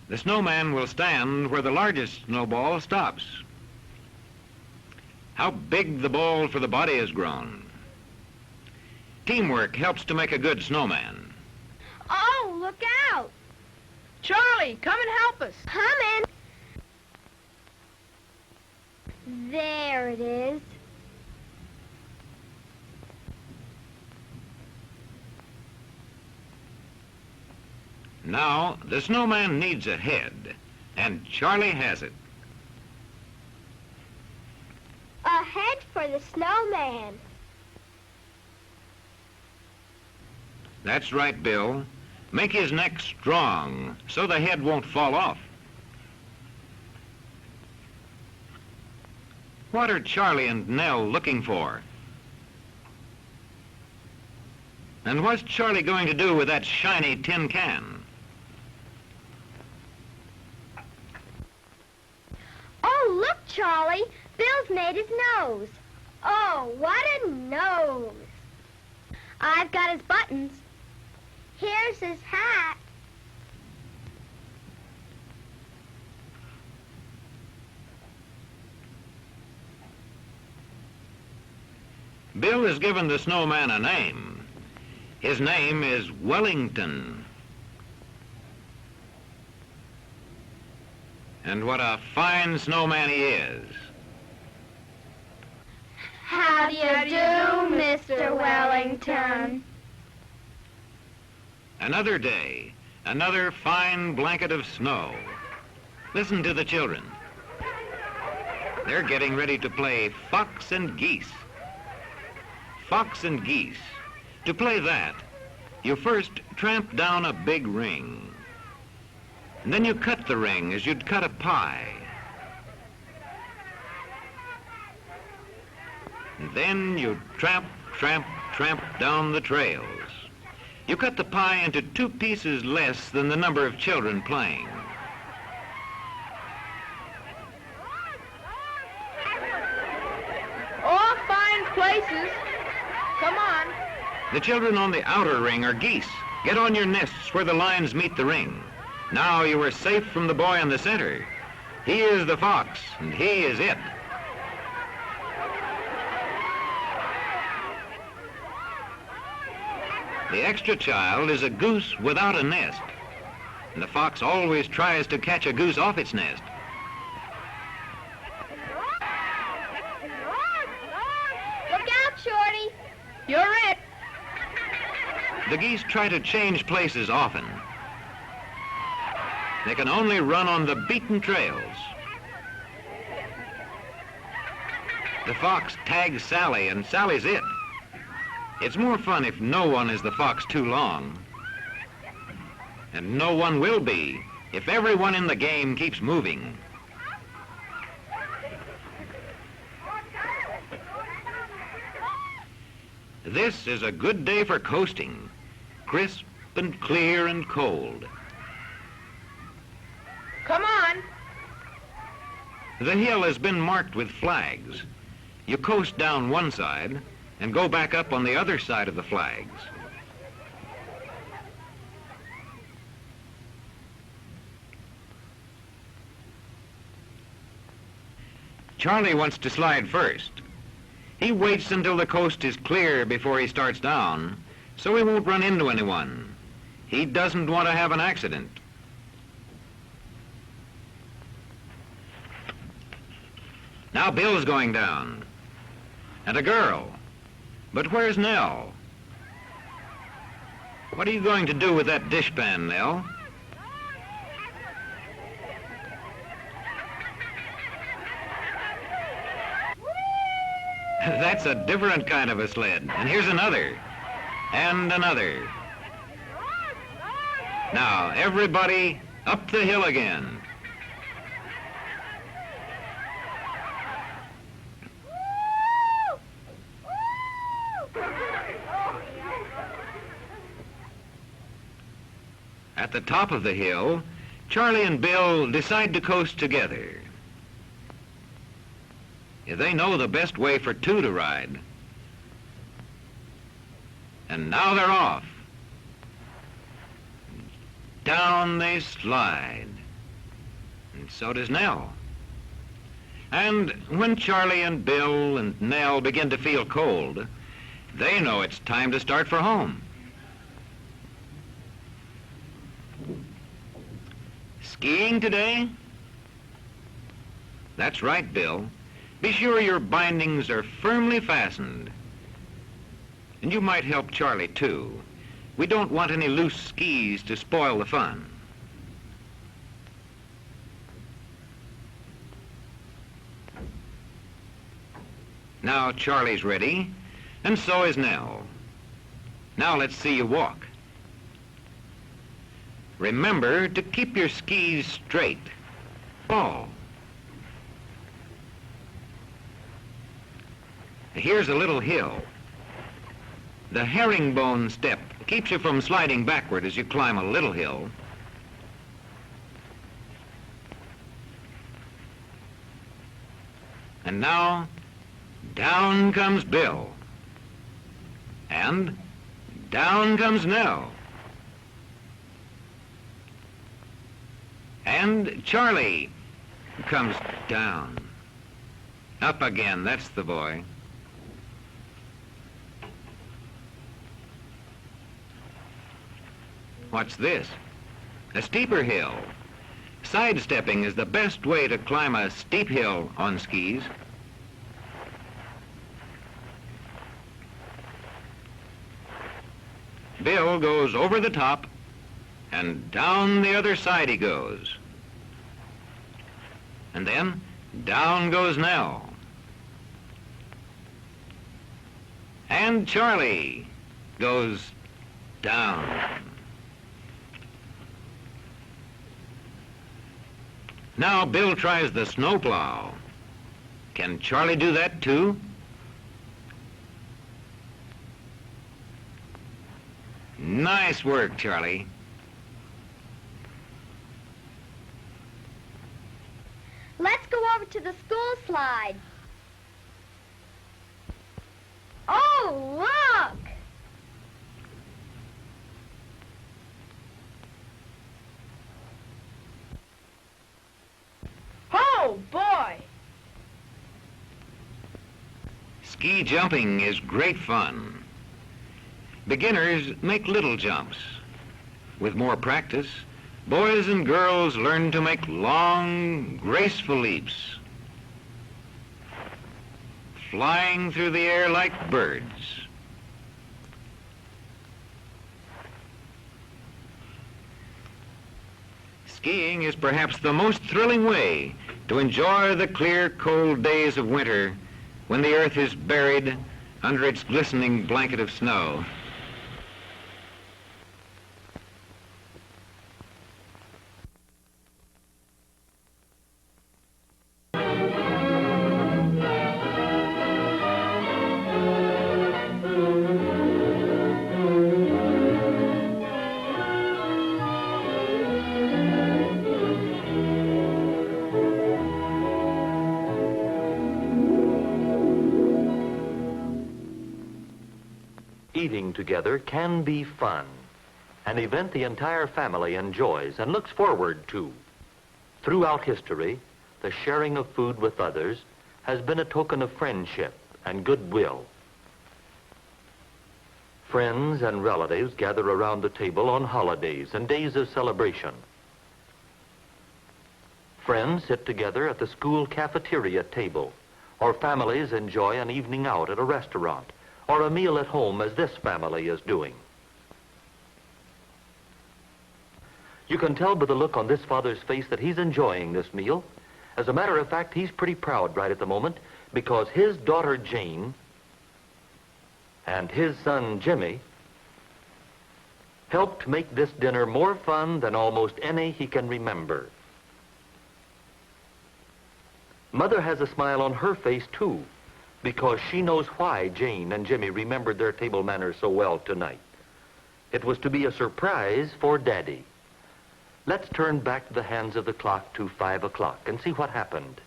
J: The snowman will stand where the largest snowball stops. How big the ball for the body has grown. Teamwork helps to make a good snowman.
C: Oh, look out.
K: Charlie, come and help us.
C: Coming. There it is.
J: Now, the snowman needs a head, and Charlie has it.
C: A head for the snowman.
J: That's right, Bill. Make his neck strong so the head won't fall off. What are Charlie and Nell looking for? And what's Charlie going to do with that shiny tin can?
C: Oh, look, Charlie. Bill's made his nose. Oh, what a nose. I've got his buttons. Here's his hat.
J: Bill has given the snowman a name. His name is Wellington. And what a fine snowman he is.
C: How do you do, Mr. Wellington?
J: Another day, another fine blanket of snow. Listen to the children. They're getting ready to play fox and geese. Fox and geese. To play that, you first tramp down a big ring. And then you cut the ring as you'd cut a pie. And then you tramp, tramp, tramp down the trails. You cut the pie into 2 pieces less than the number of children playing.
K: All fine places. Come on.
J: The children on the outer ring are geese. Get on your nests where the lines meet the ring. Now you are safe from the boy in the center. He is the fox, and he is it. The extra child is a goose without a nest. And the fox always tries to catch a goose off its nest.
C: Look out, Shorty.
K: You're it.
J: The geese try to change places often. They can only run on the beaten trails. The fox tags Sally, and Sally's it. It's more fun if no one is the fox too long. And no one will be if everyone in the game keeps moving. This is a good day for coasting, crisp and clear and cold.
K: Come on.
J: The hill has been marked with flags. You coast down one side and go back up on the other side of the flags. Charlie wants to slide first. He waits until the coast is clear before he starts down, so he won't run into anyone. He doesn't want to have an accident. Now Bill's going down. And a girl. But where's Nell? What are you going to do with that dishpan, Nell? That's a different kind of a sled. And here's another. And another. Now, everybody up the hill again. At the top of the hill, Charlie and Bill decide to coast together. They know the best way for 2 to ride. And now they're off. Down they slide. And so does Nell. And when Charlie and Bill and Nell begin to feel cold, they know it's time to start for home. Skiing today? That's right, Bill. Be sure your bindings are firmly fastened. And you might help Charlie, too. We don't want any loose skis to spoil the fun. Now Charlie's ready, and so is Nell. Now let's see you walk. Remember to keep your skis straight. Fall. Here's a little hill. The herringbone step keeps you from sliding backward as you climb a little hill. And now, down comes Bill. And down comes Nell. And Charlie comes down. Up again, that's the boy. What's this? A steeper hill. Sidestepping is the best way to climb a steep hill on skis. Bill goes over the top, and down the other side he goes. And then down goes Nell. And Charlie goes down. Now Bill tries the snowplow. Can Charlie do that too? Nice work, Charlie.
C: Let's go over to the school slide. Oh, look!
K: Oh, boy!
J: Ski jumping is great fun. Beginners make little jumps. With more practice, boys and girls learn to make long, graceful leaps, flying through the air like birds. Skiing is perhaps the most thrilling way to enjoy the clear, cold days of winter when the earth is buried under its glistening blanket of snow.
H: Eating together can be fun, an event the entire family enjoys and looks forward to. Throughout history, the sharing of food with others has been a token of friendship and goodwill. Friends and relatives gather around the table on holidays and days of celebration. Friends sit together at the school cafeteria table, or families enjoy an evening out at a restaurant or a meal at home as this family is doing. You can tell by the look on this father's face that he's enjoying this meal. As a matter of fact, he's pretty proud right at the moment because his daughter Jane and his son Jimmy helped make this dinner more fun than almost any he can remember. Mother has a smile on her face too, because she knows why Jane and Jimmy remembered their table manners so well tonight. It was to be a surprise for Daddy. Let's turn back the hands of the clock to 5 o'clock and see what happened.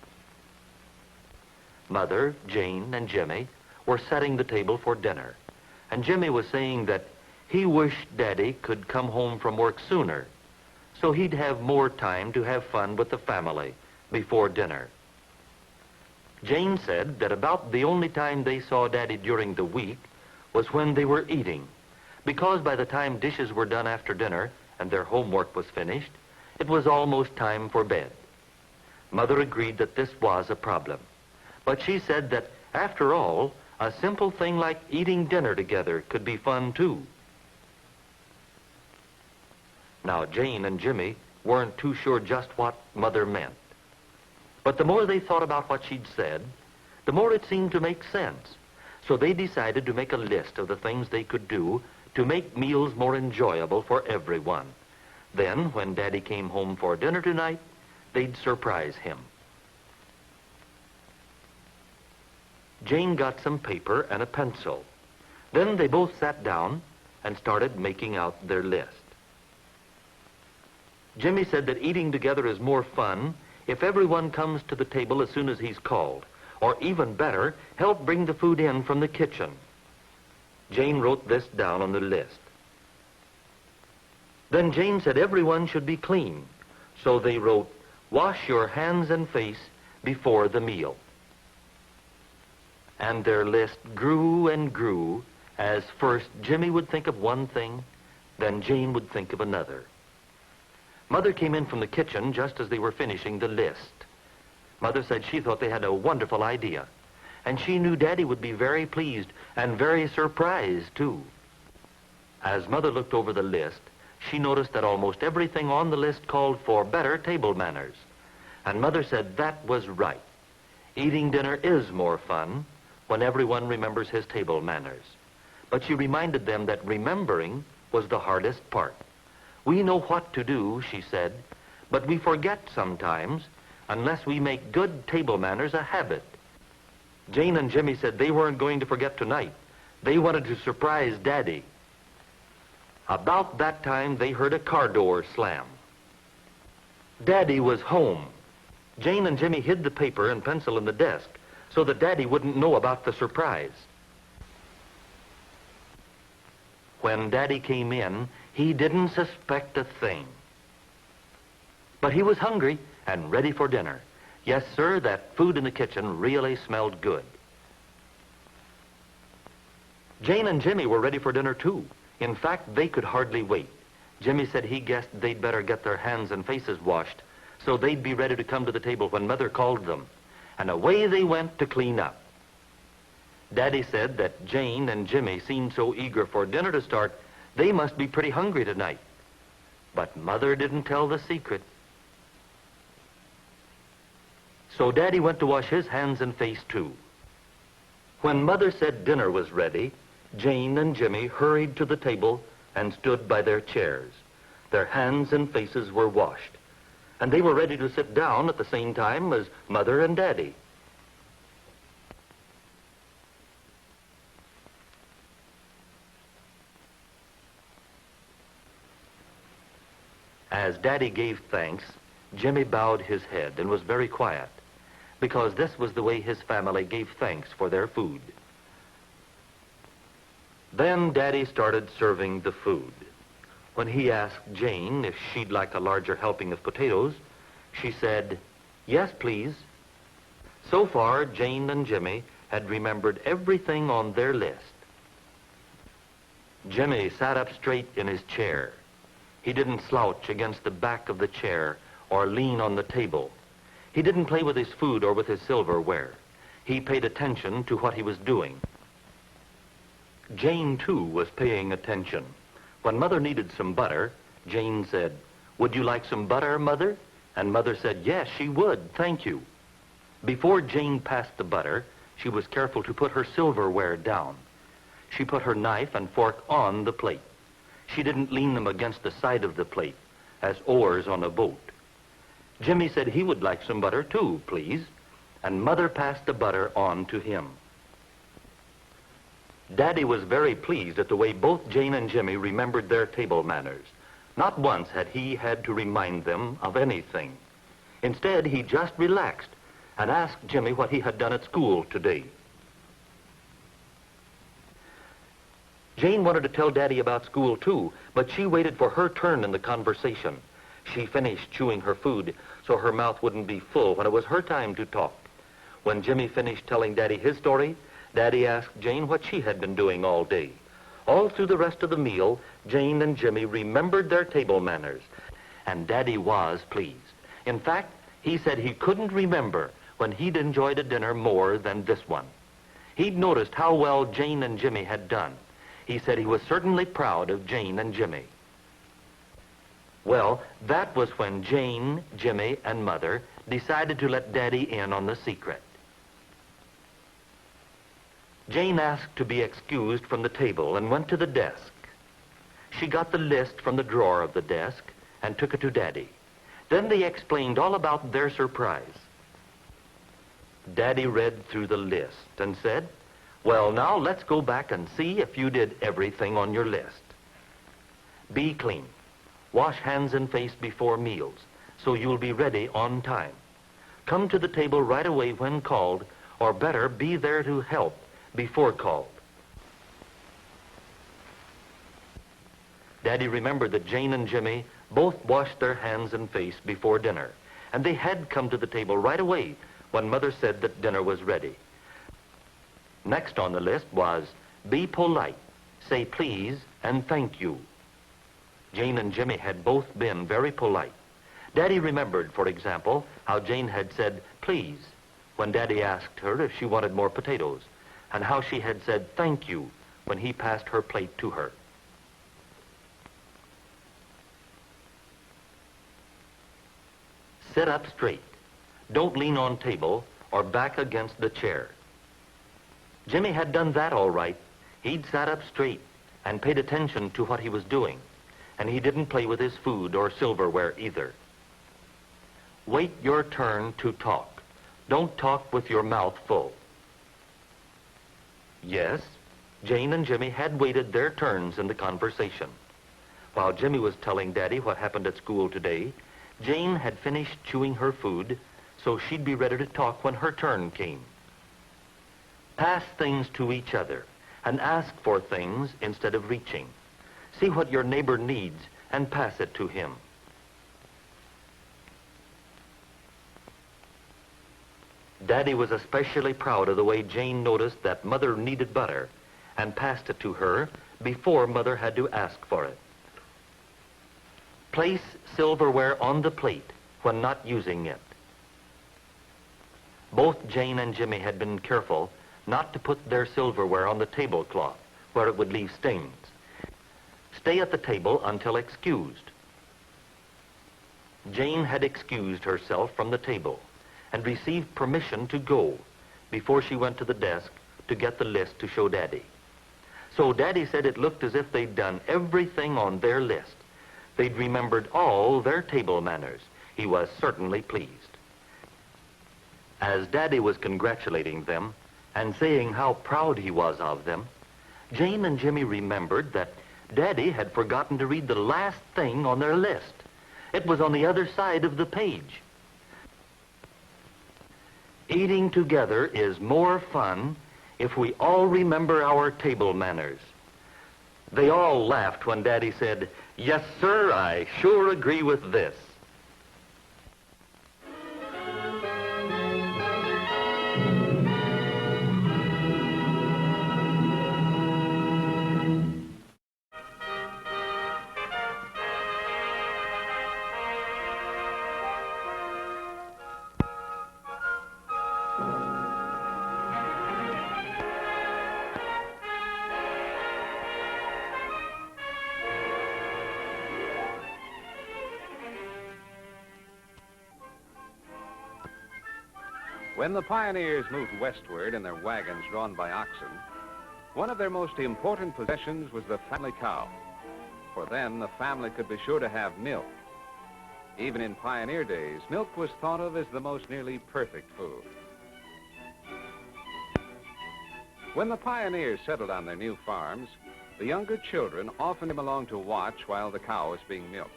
H: Mother, Jane, and Jimmy were setting the table for dinner, and Jimmy was saying that he wished Daddy could come home from work sooner so he'd have more time to have fun with the family before dinner. Jane said that about the only time they saw Daddy during the week was when they were eating, because by the time dishes were done after dinner and their homework was finished, it was almost time for bed. Mother agreed that this was a problem, but she said that, after all, a simple thing like eating dinner together could be fun too. Now, Jane and Jimmy weren't too sure just what Mother meant. But the more they thought about what she'd said, the more it seemed to make sense. So they decided to make a list of the things they could do to make meals more enjoyable for everyone. Then, when Daddy came home for dinner tonight, they'd surprise him. Jane got some paper and a pencil. Then they both sat down and started making out their list. Jimmy said that eating together is more fun if everyone comes to the table as soon as he's called, or even better, help bring the food in from the kitchen. Jane wrote this down on the list. Then Jane said everyone should be clean, so they wrote, "Wash your hands and face before the meal." And their list grew and grew as first Jimmy would think of one thing, then Jane would think of another. Mother came in from the kitchen just as they were finishing the list. Mother said she thought they had a wonderful idea, and she knew Daddy would be very pleased and very surprised, too. As Mother looked over the list, she noticed that almost everything on the list called for better table manners. And Mother said that was right. Eating dinner is more fun when everyone remembers his table manners. But she reminded them that remembering was the hardest part. We know what to do, she said, but we forget sometimes unless we make good table manners a habit. Jane and Jimmy said they weren't going to forget tonight. They wanted to surprise Daddy. About that time, they heard a car door slam. Daddy was home. Jane and Jimmy hid the paper and pencil in the desk so that Daddy wouldn't know about the surprise. When Daddy came in, he didn't suspect a thing. But he was hungry and ready for dinner. Yes, sir, that food in the kitchen really smelled good. Jane and Jimmy were ready for dinner, too. In fact, they could hardly wait. Jimmy said he guessed they'd better get their hands and faces washed so they'd be ready to come to the table when Mother called them. And away they went to clean up. Daddy said that Jane and Jimmy seemed so eager for dinner to start, they must be pretty hungry tonight. But Mother didn't tell the secret. So Daddy went to wash his hands and face, too. When Mother said dinner was ready, Jane and Jimmy hurried to the table and stood by their chairs. Their hands and faces were washed, and they were ready to sit down at the same time as Mother and Daddy. As Daddy gave thanks, Jimmy bowed his head and was very quiet, because this was the way his family gave thanks for their food. Then Daddy started serving the food. When he asked Jane if she'd like a larger helping of potatoes, she said, "Yes, please." So far, Jane and Jimmy had remembered everything on their list. Jimmy sat up straight in his chair. He didn't slouch against the back of the chair or lean on the table. He didn't play with his food or with his silverware. He paid attention to what he was doing. Jane, too, was paying attention. When Mother needed some butter, Jane said, "Would you like some butter, Mother?" And Mother said, "Yes, she would, thank you." Before Jane passed the butter, she was careful to put her silverware down. She put her knife and fork on the plate. She didn't lean them against the side of the plate, as oars on a boat. Jimmy said he would like some butter, too, please, and Mother passed the butter on to him. Daddy was very pleased at the way both Jane and Jimmy remembered their table manners. Not once had he had to remind them of anything. Instead, he just relaxed and asked Jimmy what he had done at school today. Jane wanted to tell Daddy about school, too, but she waited for her turn in the conversation. She finished chewing her food so her mouth wouldn't be full when it was her time to talk. When Jimmy finished telling Daddy his story, Daddy asked Jane what she had been doing all day. All through the rest of the meal, Jane and Jimmy remembered their table manners, and Daddy was pleased. In fact, he said he couldn't remember when he'd enjoyed a dinner more than this one. He'd noticed how well Jane and Jimmy had done. He said he was certainly proud of Jane and Jimmy. Well, that was when Jane, Jimmy, and Mother decided to let Daddy in on the secret. Jane asked to be excused from the table and went to the desk. She got the list from the drawer of the desk and took it to Daddy. Then they explained all about their surprise. Daddy read through the list and said, "Well, now let's go back and see if you did everything on your list. Be clean. Wash hands and face before meals so you'll be ready on time. Come to the table right away when called, or better, be there to help before called." Daddy remembered that Jane and Jimmy both washed their hands and face before dinner, and they had come to the table right away when Mother said that dinner was ready. Next on the list was, be polite, say please and thank you. Jane and Jimmy had both been very polite. Daddy remembered, for example, how Jane had said please when Daddy asked her if she wanted more potatoes, and how she had said thank you when he passed her plate to her. Sit up straight. Don't lean on table or back against the chair. Jimmy had done that all right. He'd sat up straight and paid attention to what he was doing, and he didn't play with his food or silverware either. Wait your turn to talk. Don't talk with your mouth full. Yes, Jane and Jimmy had waited their turns in the conversation. While Jimmy was telling Daddy what happened at school today, Jane had finished chewing her food, so she'd be ready to talk when her turn came. Pass things to each other and ask for things instead of reaching. See what your neighbor needs and pass it to him. Daddy was especially proud of the way Jane noticed that Mother needed butter and passed it to her before Mother had to ask for it. Place silverware on the plate when not using it. Both Jane and Jimmy had been careful not to put their silverware on the tablecloth where it would leave stains. Stay at the table until excused. Jane had excused herself from the table and received permission to go before she went to the desk to get the list to show Daddy. So Daddy said it looked as if they'd done everything on their list. They'd remembered all their table manners. He was certainly pleased. As Daddy was congratulating them and saying how proud he was of them, Jane and Jimmy remembered that Daddy had forgotten to read the last thing on their list. It was on the other side of the page. Eating together is more fun if we all remember our table manners. They all laughed when Daddy said, "Yes, sir, I sure agree with this."
L: When the pioneers moved westward in their wagons drawn by oxen, one of their most important possessions was the family cow. For then, the family could be sure to have milk. Even in pioneer days, milk was thought of as the most nearly perfect food. When the pioneers settled on their new farms, the younger children often came along to watch while the cow was being milked.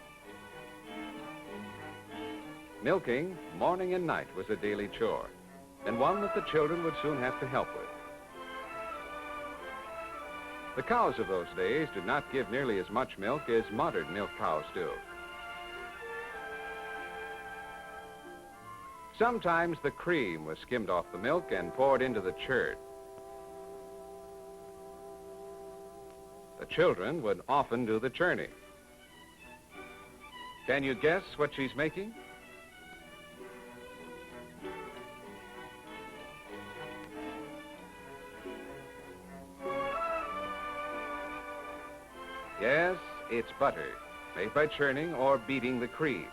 L: Milking, morning and night, was a daily chore, and one that the children would soon have to help with. The cows of those days did not give nearly as much milk as modern milk cows do. Sometimes the cream was skimmed off the milk and poured into the churn. The children would often do the churning. Can you guess what she's making? Yes, it's butter, made by churning or beating the cream.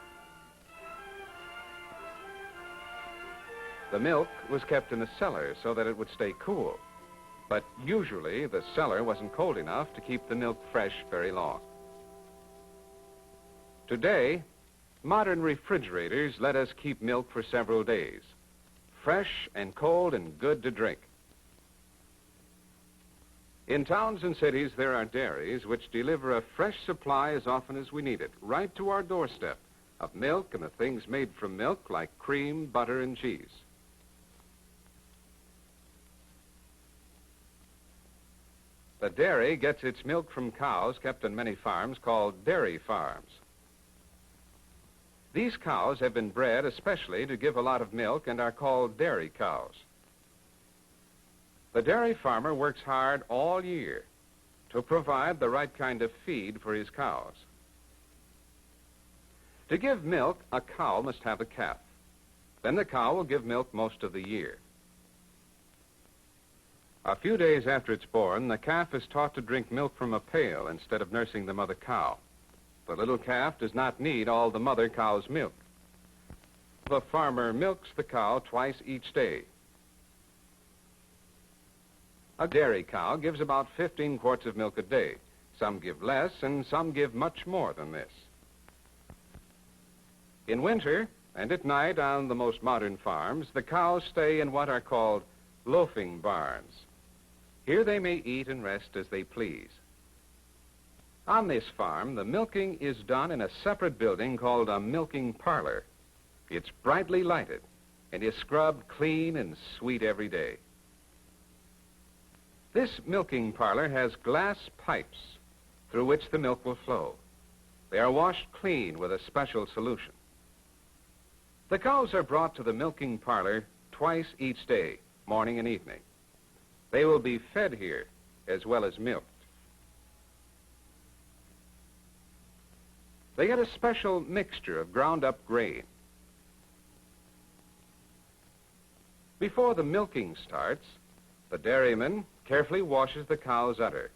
L: The milk was kept in the cellar so that it would stay cool, but usually the cellar wasn't cold enough to keep the milk fresh very long. Today, modern refrigerators let us keep milk for several days, fresh and cold and good to drink. In towns and cities, there are dairies which deliver a fresh supply as often as we need it, right to our doorstep, of milk and the things made from milk like cream, butter, and cheese. The dairy gets its milk from cows kept on many farms called dairy farms. These cows have been bred especially to give a lot of milk and are called dairy cows. The dairy farmer works hard all year to provide the right kind of feed for his cows. To give milk, a cow must have a calf. Then the cow will give milk most of the year. A few days after it's born, the calf is taught to drink milk from a pail instead of nursing the mother cow. The little calf does not need all the mother cow's milk. The farmer milks the cow twice each day. A dairy cow gives about 15 quarts of milk a day. Some give less and some give much more than this. In winter and at night on the most modern farms, the cows stay in what are called loafing barns. Here they may eat and rest as they please. On this farm, the milking is done in a separate building called a milking parlor. It's brightly lighted and is scrubbed clean and sweet every day. This milking parlor has glass pipes through which the milk will flow. They are washed clean with a special solution. The cows are brought to the milking parlor twice each day, morning and evening. They will be fed here as well as milked. They get a special mixture of ground-up grain. Before the milking starts, the dairyman carefully washes the cow's udder.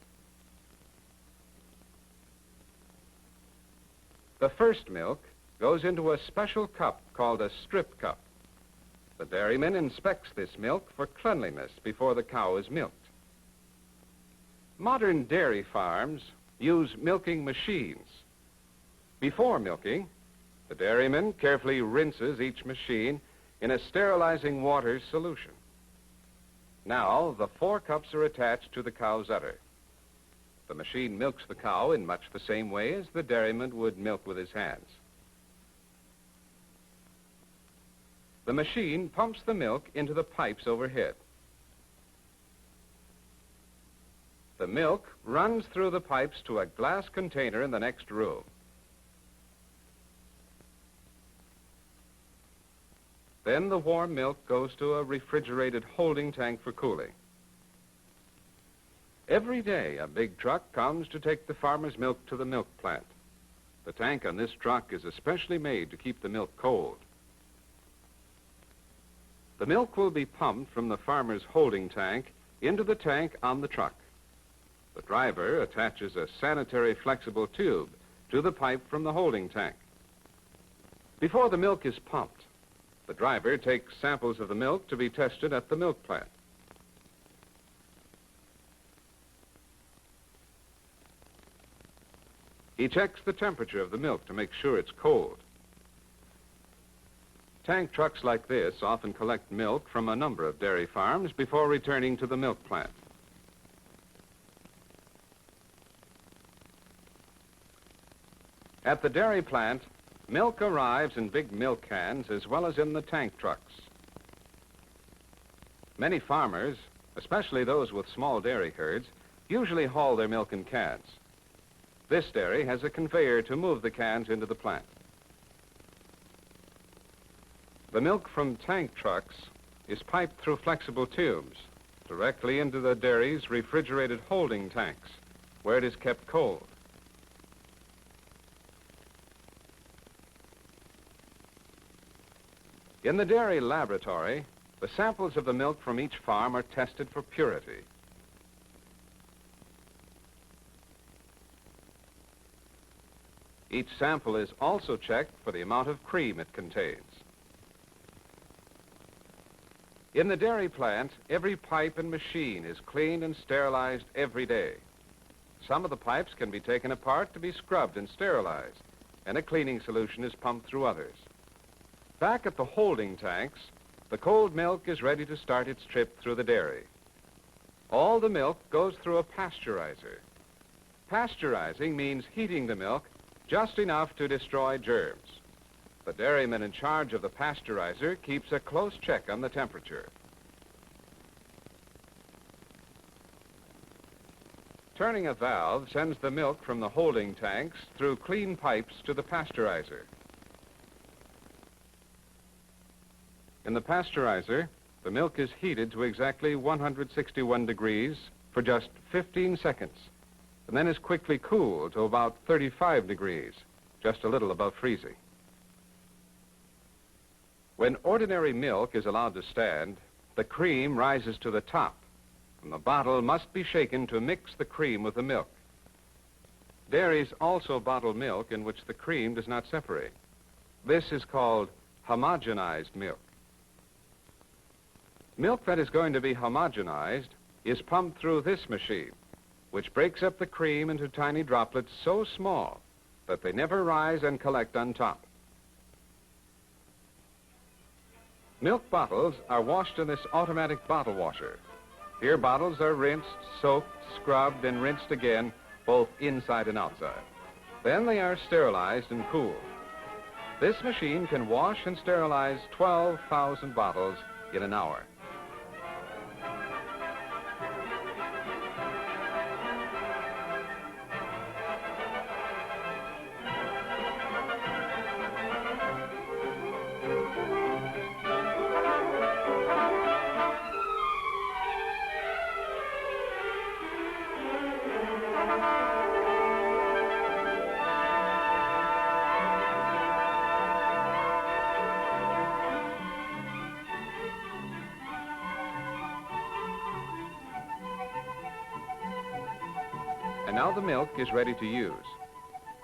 L: The first milk goes into a special cup called a strip cup. The dairyman inspects this milk for cleanliness before the cow is milked. Modern dairy farms use milking machines. Before milking, the dairyman carefully rinses each machine in a sterilizing water solution. Now, the 4 cups are attached to the cow's udder. The machine milks the cow in much the same way as the dairyman would milk with his hands. The machine pumps the milk into the pipes overhead. The milk runs through the pipes to a glass container in the next room. Then the warm milk goes to a refrigerated holding tank for cooling. Every day, a big truck comes to take the farmer's milk to the milk plant. The tank on this truck is especially made to keep the milk cold. The milk will be pumped from the farmer's holding tank into the tank on the truck. The driver attaches a sanitary flexible tube to the pipe from the holding tank. Before the milk is pumped, the driver takes samples of the milk to be tested at the milk plant. He checks the temperature of the milk to make sure it's cold. Tank trucks like this often collect milk from a number of dairy farms before returning to the milk plant. At the dairy plant, milk arrives in big milk cans as well as in the tank trucks. Many farmers, especially those with small dairy herds, usually haul their milk in cans. This dairy has a conveyor to move the cans into the plant. The milk from tank trucks is piped through flexible tubes directly into the dairy's refrigerated holding tanks, where it is kept cold. In the dairy laboratory, the samples of the milk from each farm are tested for purity. Each sample is also checked for the amount of cream it contains. In the dairy plant, every pipe and machine is cleaned and sterilized every day. Some of the pipes can be taken apart to be scrubbed and sterilized, and a cleaning solution is pumped through others. Back at the holding tanks, the cold milk is ready to start its trip through the dairy. All the milk goes through a pasteurizer. Pasteurizing means heating the milk just enough to destroy germs. The dairyman in charge of the pasteurizer keeps a close check on the temperature. Turning a valve sends the milk from the holding tanks through clean pipes to the pasteurizer. In the pasteurizer, the milk is heated to exactly 161 degrees for just 15 seconds, and then is quickly cooled to about 35 degrees, just a little above freezing. When ordinary milk is allowed to stand, the cream rises to the top, and the bottle must be shaken to mix the cream with the milk. Dairies also bottle milk in which the cream does not separate. This is called homogenized milk. Milk that is going to be homogenized is pumped through this machine, which breaks up the cream into tiny droplets so small that they never rise and collect on top. Milk bottles are washed in this automatic bottle washer. Here, bottles are rinsed, soaked, scrubbed, and rinsed again, both inside and outside. Then they are sterilized and cooled. This machine can wash and sterilize 12,000 bottles in an hour. And now the milk is ready to use.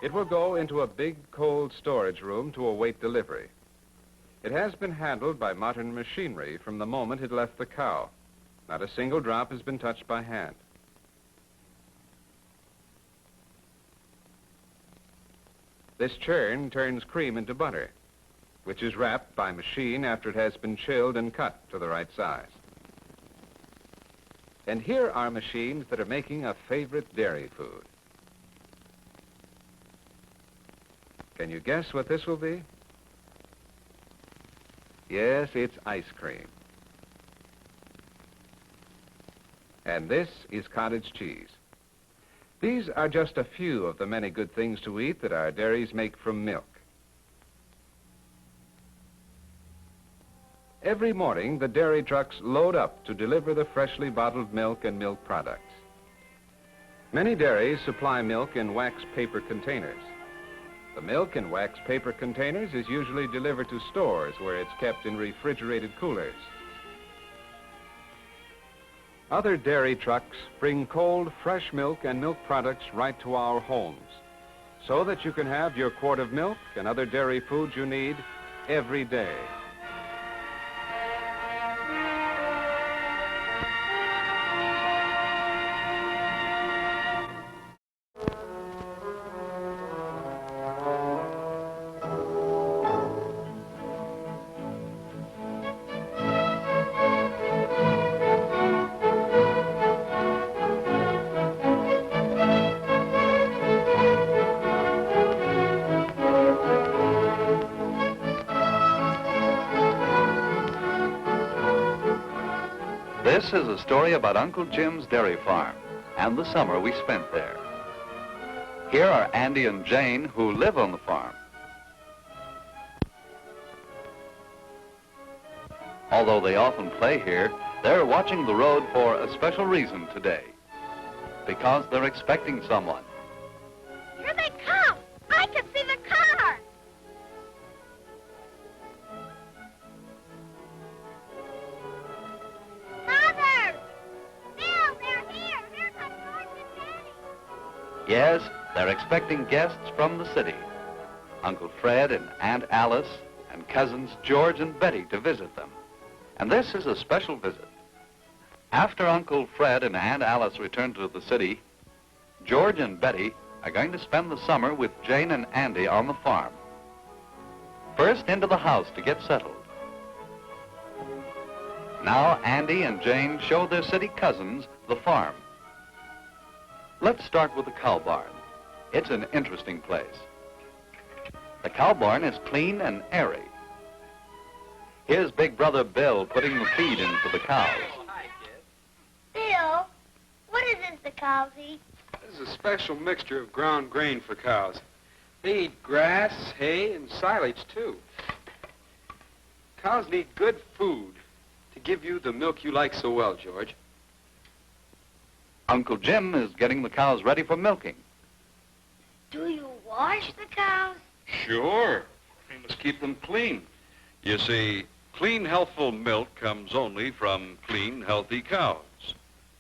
L: It will go into a big cold storage room to await delivery. It has been handled by modern machinery from the moment it left the cow. Not a single drop has been touched by hand. This churn turns cream into butter, which is wrapped by machine after it has been chilled and cut to the right size. And here are machines that are making a favorite dairy food. Can you guess what this will be? Yes, it's ice cream. And this is cottage cheese. These are just a few of the many good things to eat that our dairies make from milk. Every morning, the dairy trucks load up to deliver the freshly bottled milk and milk products. Many dairies supply milk in wax paper containers. The milk in wax paper containers is usually delivered to stores where it's kept in refrigerated coolers. Other dairy trucks bring cold, fresh milk and milk products right to our homes, so that you can have your quart of milk and other dairy foods you need every day.
M: This is a story about Uncle Jim's dairy farm and the summer we spent there. Here are Andy and Jane, who live on the farm. Although they often play here, they're watching the road for a special reason today. Because they're expecting someone.
C: Here they come! I can see the car! Mother! Bill, they're here! Here come George and Daddy!
M: Yes, they're expecting guests from the city. Uncle Fred and Aunt Alice and cousins George and Betty to visit them. And this is a special visit. After Uncle Fred and Aunt Alice return to the city, George and Betty are going to spend the summer with Jane and Andy on the farm. First into the house to get settled. Now Andy and Jane show their city cousins the farm. Let's start with the cow barn. It's an interesting place. The cow barn is clean and airy. Here's Big Brother Bill putting the feed in for the cows.
C: Bill, what is this the cows eat?
N: This is a special mixture of ground grain for cows. They eat grass, hay, and silage, too. Cows need good food to give you the milk you like so well, George.
M: Uncle Jim is getting the cows ready for milking.
C: Do you wash the cows?
F: Sure. We must keep them clean. You see, clean, healthful milk comes only from clean, healthy cows.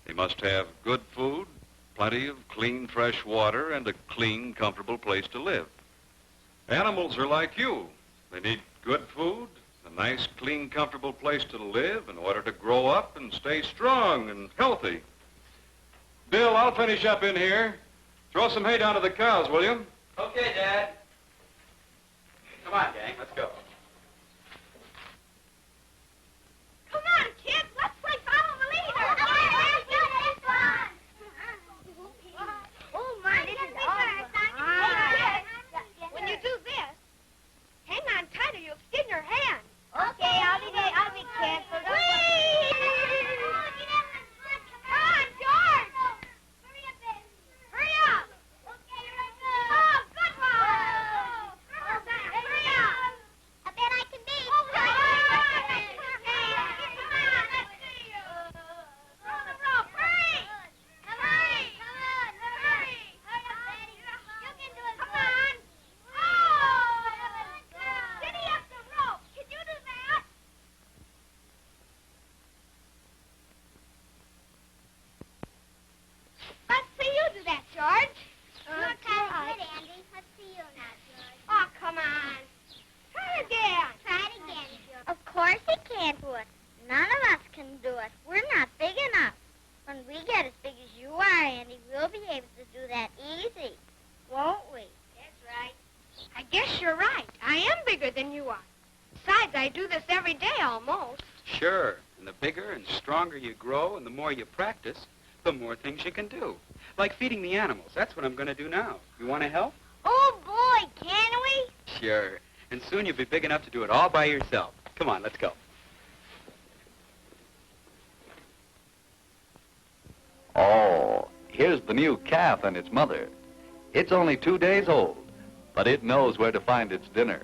F: They must have good food, plenty of clean, fresh water, and a clean, comfortable place to live. Animals are like you. They need good food, a nice, clean, comfortable place to live in order to grow up and stay strong and healthy. Bill, I'll finish up in here. Throw some hay down to the cows, will you?
O: Okay, Dad. Come on, gang, let's go.
C: Come on, kids. Let's play follow the leader. Oh, my, this is awesome. Hey, kids, when you do this, hang on tight or you'll skin your hand. Okay, I'll be careful. Whee! Come on, George. Hurry up. Oh, good one. Hurry up. I bet I can beat. Come on, let's see you. Throw the rope. Hurry. Hurry. Hurry. Hurry up, Betty. You can do it. Come on. Oh. Giddy up the rope. Can you do that? Let's see you do that, George. You're kind of good, Andy. Let's see you now, George. Oh, come on. Try again. Try it again, George. Of course he can't do it. None of us can do it. We're not big enough. When we get as big as you are, Andy, we'll be able to do that easy. Won't we? That's right.
K: I guess you're right. I am bigger than you are. Besides, I do this every day almost.
O: Sure. And the bigger and stronger you grow and the more you practice, the more things you can do. Like feeding the animals. That's what I'm going to do now. You want to help?
C: Oh, boy, can we?
O: Sure. And soon you'll be big enough to do it all by yourself. Come on, let's go.
M: Oh, here's the new calf and its mother. It's only 2 days old, but it knows where to find its dinner.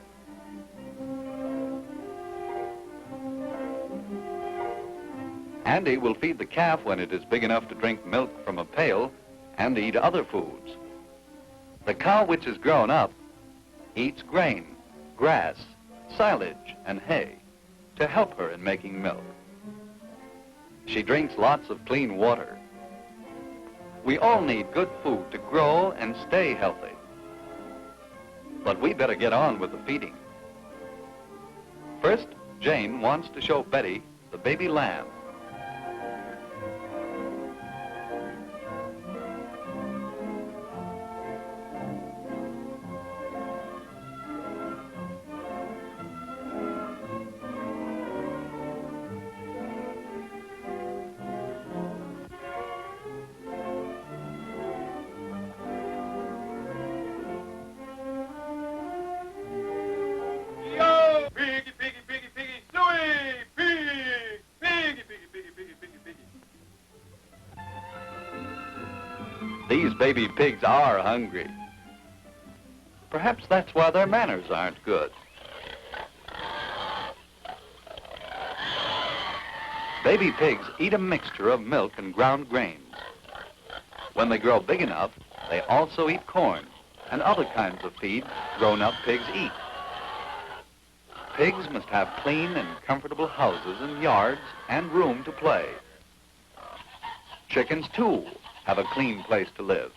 M: Andy will feed the calf when it is big enough to drink milk from a pail and eat other foods. The cow which is grown up eats grain, grass, silage, and hay to help her in making milk. She drinks lots of clean water. We all need good food to grow and stay healthy. But we better get on with the feeding. First, Jane wants to show Betty the baby lamb. These baby pigs are hungry. Perhaps that's why their manners aren't good. Baby pigs eat a mixture of milk and ground grains. When they grow big enough, they also eat corn and other kinds of feed grown-up pigs eat. Pigs must have clean and comfortable houses and yards and room to play. Chickens, too, have a clean place to live.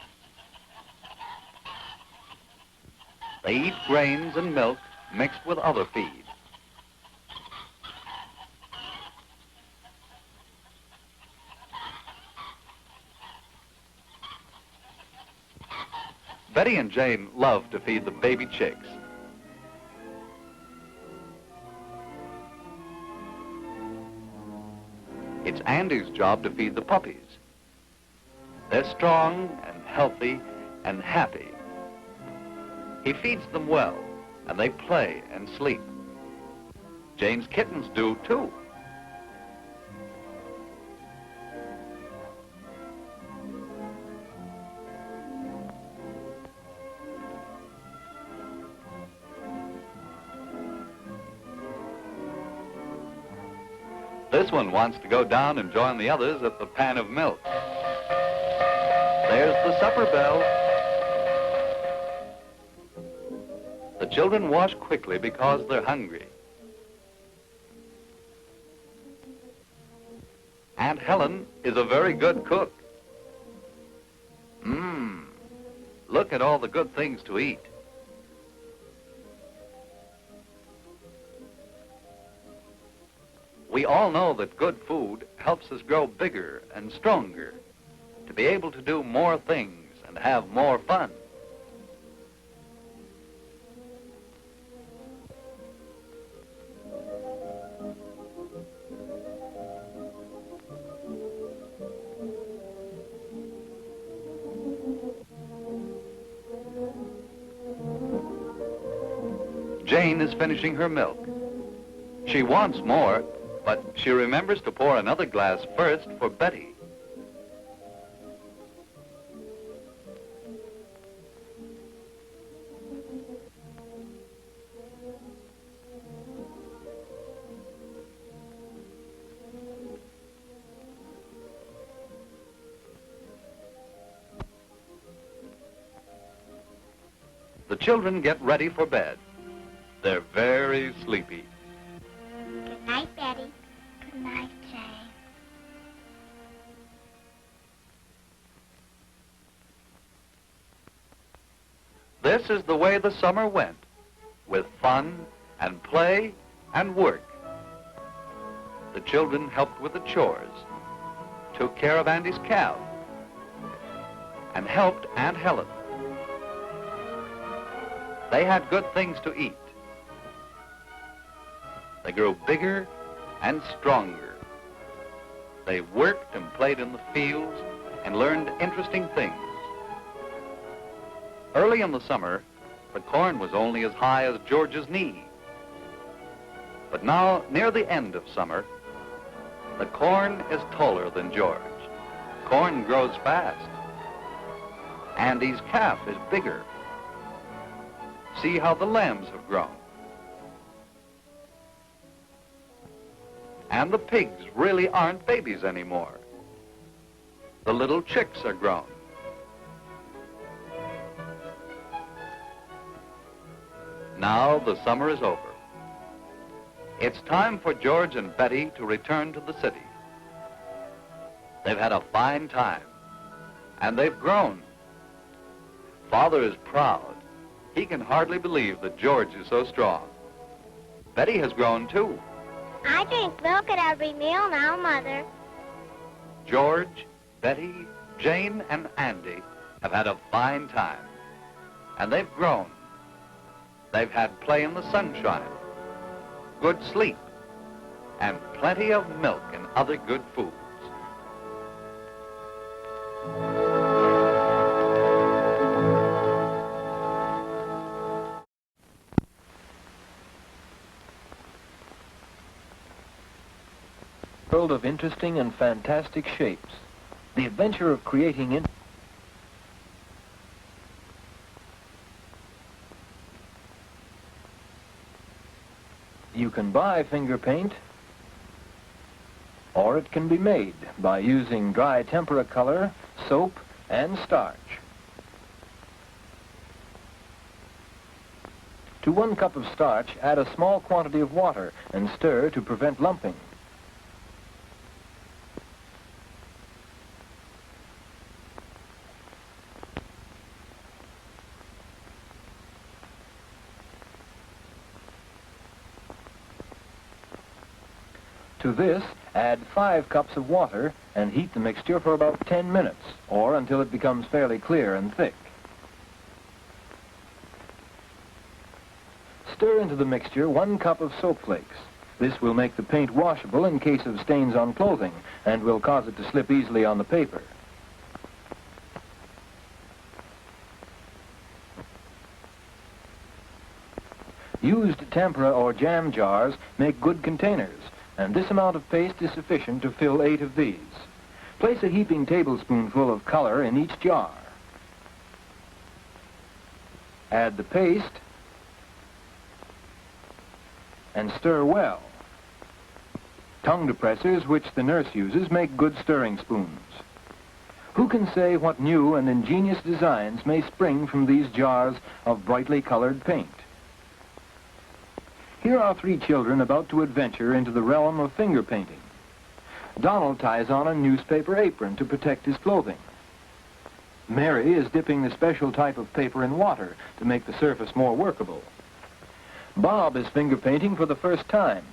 M: They eat grains and milk mixed with other feed. Betty and Jane love to feed the baby chicks. It's Andy's job to feed the puppies. They're strong and healthy and happy. He feeds them well, and they play and sleep. Jane's kittens do, too. This one wants to go down and join the others at the pan of milk. There's the supper bell. The children wash quickly because they're hungry. Aunt Helen is a very good cook. Look at all the good things to eat. We all know that good food helps us grow bigger and stronger, to be able to do more things and have more fun. Jane is finishing her milk. She wants more, but she remembers to pour another glass first for Betty. The children get ready for bed. They're very sleepy.
C: Good night, Betty. Good night, Jane.
M: This is the way the summer went, with fun and play and work. The children helped with the chores, took care of Andy's cow, and helped Aunt Helen. They had good things to eat. They grew bigger and stronger. They worked and played in the fields and learned interesting things. Early in the summer, the corn was only as high as George's knee. But now, near the end of summer, the corn is taller than George. Corn grows fast. Andy's calf is bigger. See how the lambs have grown. And the pigs really aren't babies anymore. The little chicks are grown. Now the summer is over. It's time for George and Betty to return to the city. They've had a fine time, and they've grown. Father is proud. He can hardly believe that George is so strong. Betty has grown too.
C: I drink milk at every meal now, Mother.
M: George, Betty, Jane, and Andy have had a fine time, and they've grown. They've had play in the sunshine, good sleep, and plenty of milk and other good foods.
P: World of interesting and fantastic shapes. The adventure of creating You can buy finger paint, or it can be made by using dry tempera color, soap, and starch. To 1 cup of starch, add a small quantity of water and stir to prevent lumping. To this, add 5 cups of water and heat the mixture for about 10 minutes, or until it becomes fairly clear and thick. Stir into the mixture 1 cup of soap flakes. This will make the paint washable in case of stains on clothing and will cause it to slip easily on the paper. Used tempera or jam jars make good containers, and this amount of paste is sufficient to fill 8 of these. Place a heaping tablespoonful of color in each jar. Add the paste and stir well. Tongue depressors, which the nurse uses, make good stirring spoons. Who can say what new and ingenious designs may spring from these jars of brightly colored paint? Here are 3 children about to adventure into the realm of finger painting. Donald ties on a newspaper apron to protect his clothing. Mary is dipping the special type of paper in water to make the surface more workable. Bob is finger painting for the first time.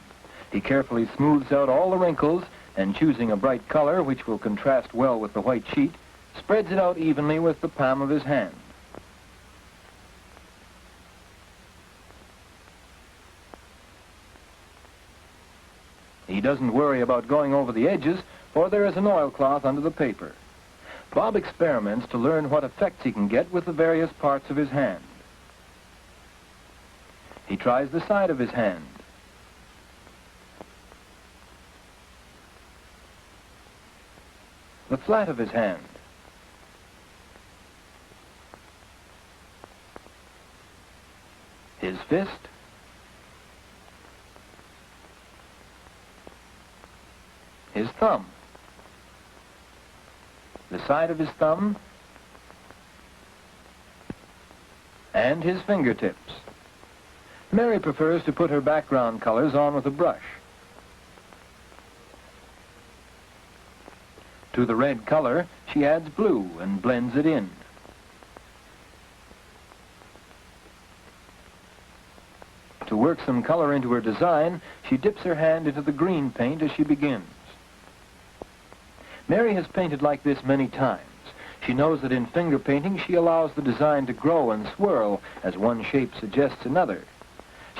P: He carefully smooths out all the wrinkles and, choosing a bright color which will contrast well with the white sheet, spreads it out evenly with the palm of his hand. He doesn't worry about going over the edges, for there is an oilcloth under the paper. Bob experiments to learn what effects he can get with the various parts of his hand. He tries the side of his hand. The flat of his hand. His fist. His thumb. The side of his thumb. And his fingertips. Mary prefers to put her background colors on with a brush. To the red color, she adds blue and blends it in. To work some color into her design, she dips her hand into the green paint as she begins. Mary has painted like this many times. She knows that in finger painting, she allows the design to grow and swirl as one shape suggests another.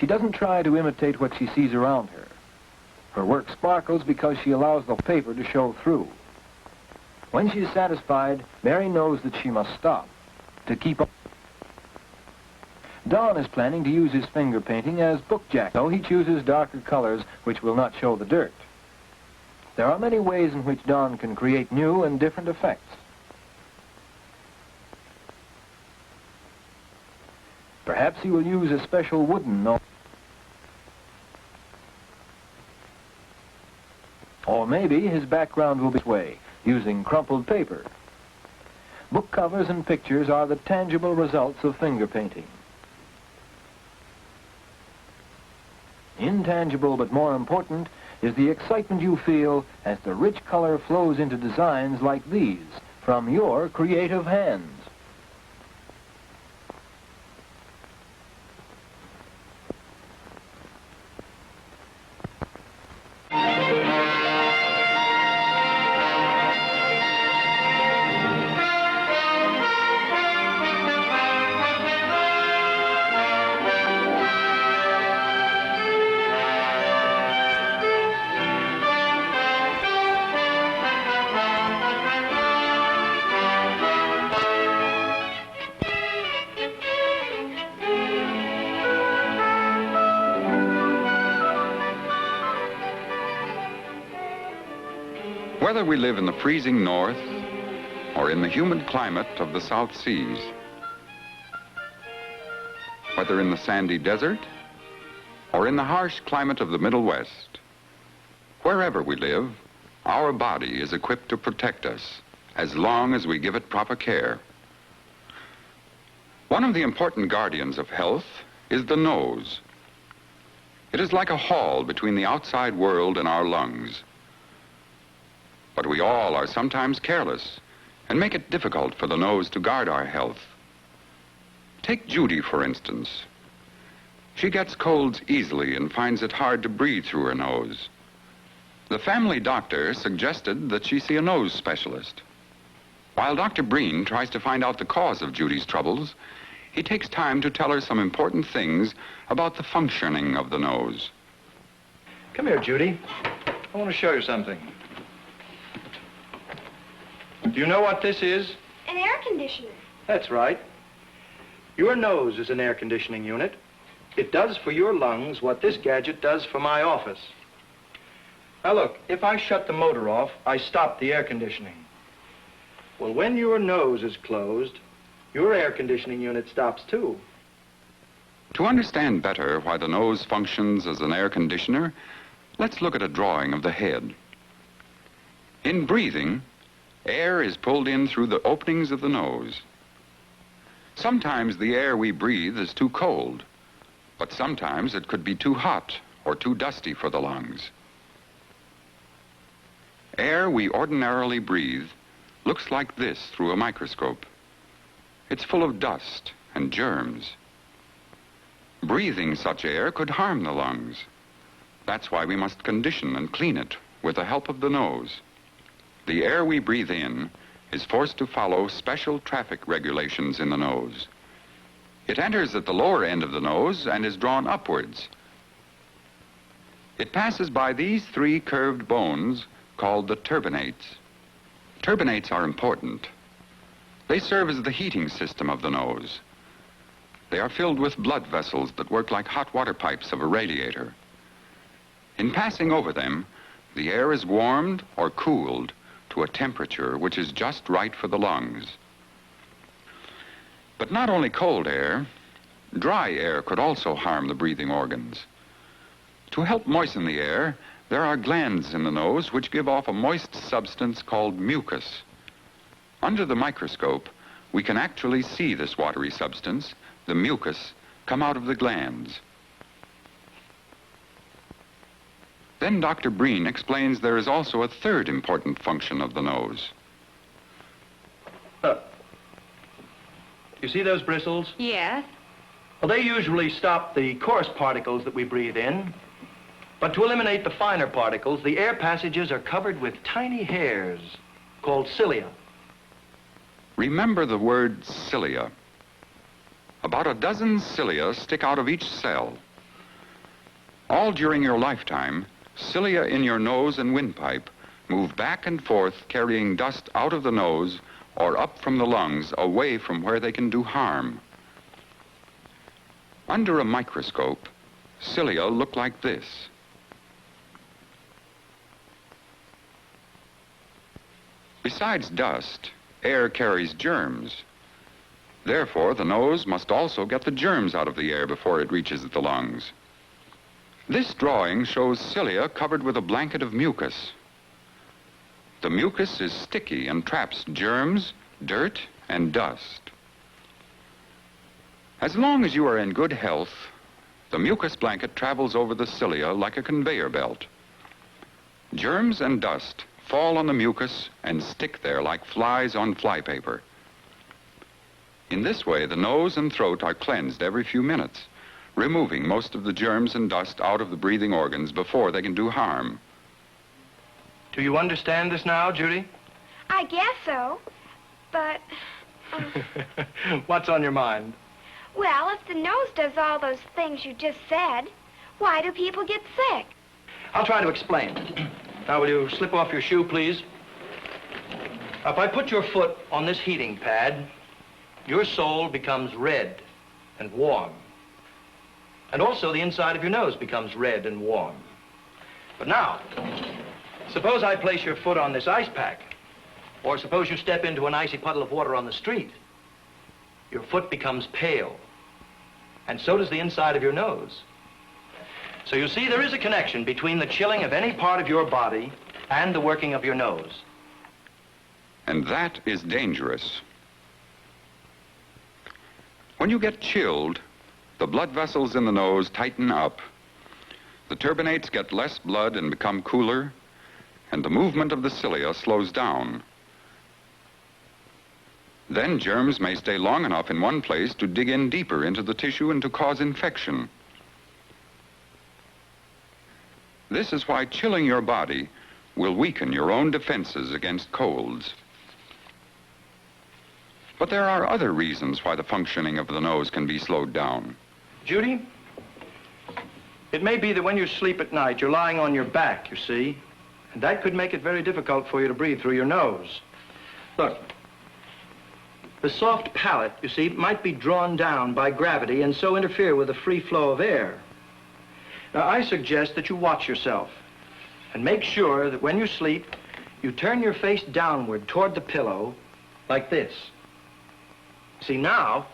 P: She doesn't try to imitate what she sees around her. Her work sparkles because she allows the paper to show through. When she is satisfied, Mary knows that she must stop to keep up. Don is planning to use his finger painting as bookjack, so he chooses darker colors which will not show the dirt. There are many ways in which Don can create new and different effects. Perhaps he will use a special wooden nose. Or maybe his background will be this way, using crumpled paper. Book covers and pictures are the tangible results of finger painting. Intangible but more important is the excitement you feel as the rich color flows into designs like these from your creative hands.
F: Whether we live in the freezing north or in the humid climate of the South Seas, whether in the sandy desert or in the harsh climate of the Middle West, wherever we live, our body is equipped to protect us as long as we give it proper care. One of the important guardians of health is the nose. It is like a hall between the outside world and our lungs. But we all are sometimes careless and make it difficult for the nose to guard our health. Take Judy, for instance. She gets colds easily and finds it hard to breathe through her nose. The family doctor suggested that she see a nose specialist. While Dr. Breen tries to find out the cause of Judy's troubles, he takes time to tell her some important things about the functioning of the nose.
Q: Come here, Judy. I want to show you something. Do you know what this is?
K: An air conditioner.
Q: That's right. Your nose is an air conditioning unit. It does for your lungs what this gadget does for my office. Now look, if I shut the motor off, I stop the air conditioning. Well, when your nose is closed, your air conditioning unit stops too.
F: To understand better why the nose functions as an air conditioner, let's look at a drawing of the head. In breathing, air is pulled in through the openings of the nose. Sometimes the air we breathe is too cold, but sometimes it could be too hot or too dusty for the lungs. Air we ordinarily breathe looks like this through a microscope. It's full of dust and germs. Breathing such air could harm the lungs.
R: That's why we must condition and clean it with the help of the nose. The air we breathe in is forced to follow special traffic regulations in the nose. It enters at the lower end of the nose and is drawn upwards. It passes by these three curved bones called the turbinates. Turbinates are important. They serve as the heating system of the nose. They are filled with blood vessels that work like hot water pipes of a radiator. In passing over them, the air is warmed or cooled to a temperature which is just right for the lungs. But not only cold air, dry air could also harm the breathing organs. To help moisten the air, there are glands in the nose which give off a moist substance called mucus. Under the microscope, we can actually see this watery substance, the mucus, come out of the glands. Then Dr. Breen explains there is also a third important function of the nose.
Q: You see those bristles?
K: Yes.
Q: Well, they usually stop the coarse particles that we breathe in. But to eliminate the finer particles, the air passages are covered with tiny hairs called cilia.
R: Remember the word cilia. About a dozen cilia stick out of each cell. All during your lifetime, cilia in your nose and windpipe move back and forth carrying dust out of the nose or up from the lungs away from where they can do harm. Under a microscope, cilia look like this. Besides dust, air carries germs. Therefore, the nose must also get the germs out of the air before it reaches the lungs. This drawing shows cilia covered with a blanket of mucus. The mucus is sticky and traps germs, dirt, and dust. As long as you are in good health, the mucus blanket travels over the cilia like a conveyor belt. Germs and dust fall on the mucus and stick there like flies on flypaper. In this way, the nose and throat are cleansed every few minutes, removing most of the germs and dust out of the breathing organs before they can do harm.
Q: Do you understand this now, Judy?
K: I guess so, but...
Q: What's on your mind?
K: Well, if the nose does all those things you just said, why do people get sick?
Q: I'll try to explain. Now, will you slip off your shoe, please? If I put your foot on this heating pad, your sole becomes red and warm. And also the inside of your nose becomes red and warm. But now, suppose I place your foot on this ice pack, or suppose you step into an icy puddle of water on the street. Your foot becomes pale, and so does the inside of your nose. So you see, there is a connection between the chilling of any part of your body and the working of your nose.
R: And that is dangerous. When you get chilled, the blood vessels in the nose tighten up, the turbinates get less blood and become cooler, and the movement of the cilia slows down. Then germs may stay long enough in one place to dig in deeper into the tissue and to cause infection. This is why chilling your body will weaken your own defenses against colds. But there are other reasons why the functioning of the nose can be slowed down.
Q: Judy, it may be that when you sleep at night, you're lying on your back, you see, and that could make it very difficult for you to breathe through your nose. Look, the soft palate, you see, might be drawn down by gravity and so interfere with the free flow of air. Now, I suggest that you watch yourself and make sure that when you sleep, you turn your face downward toward the pillow like this. See, now,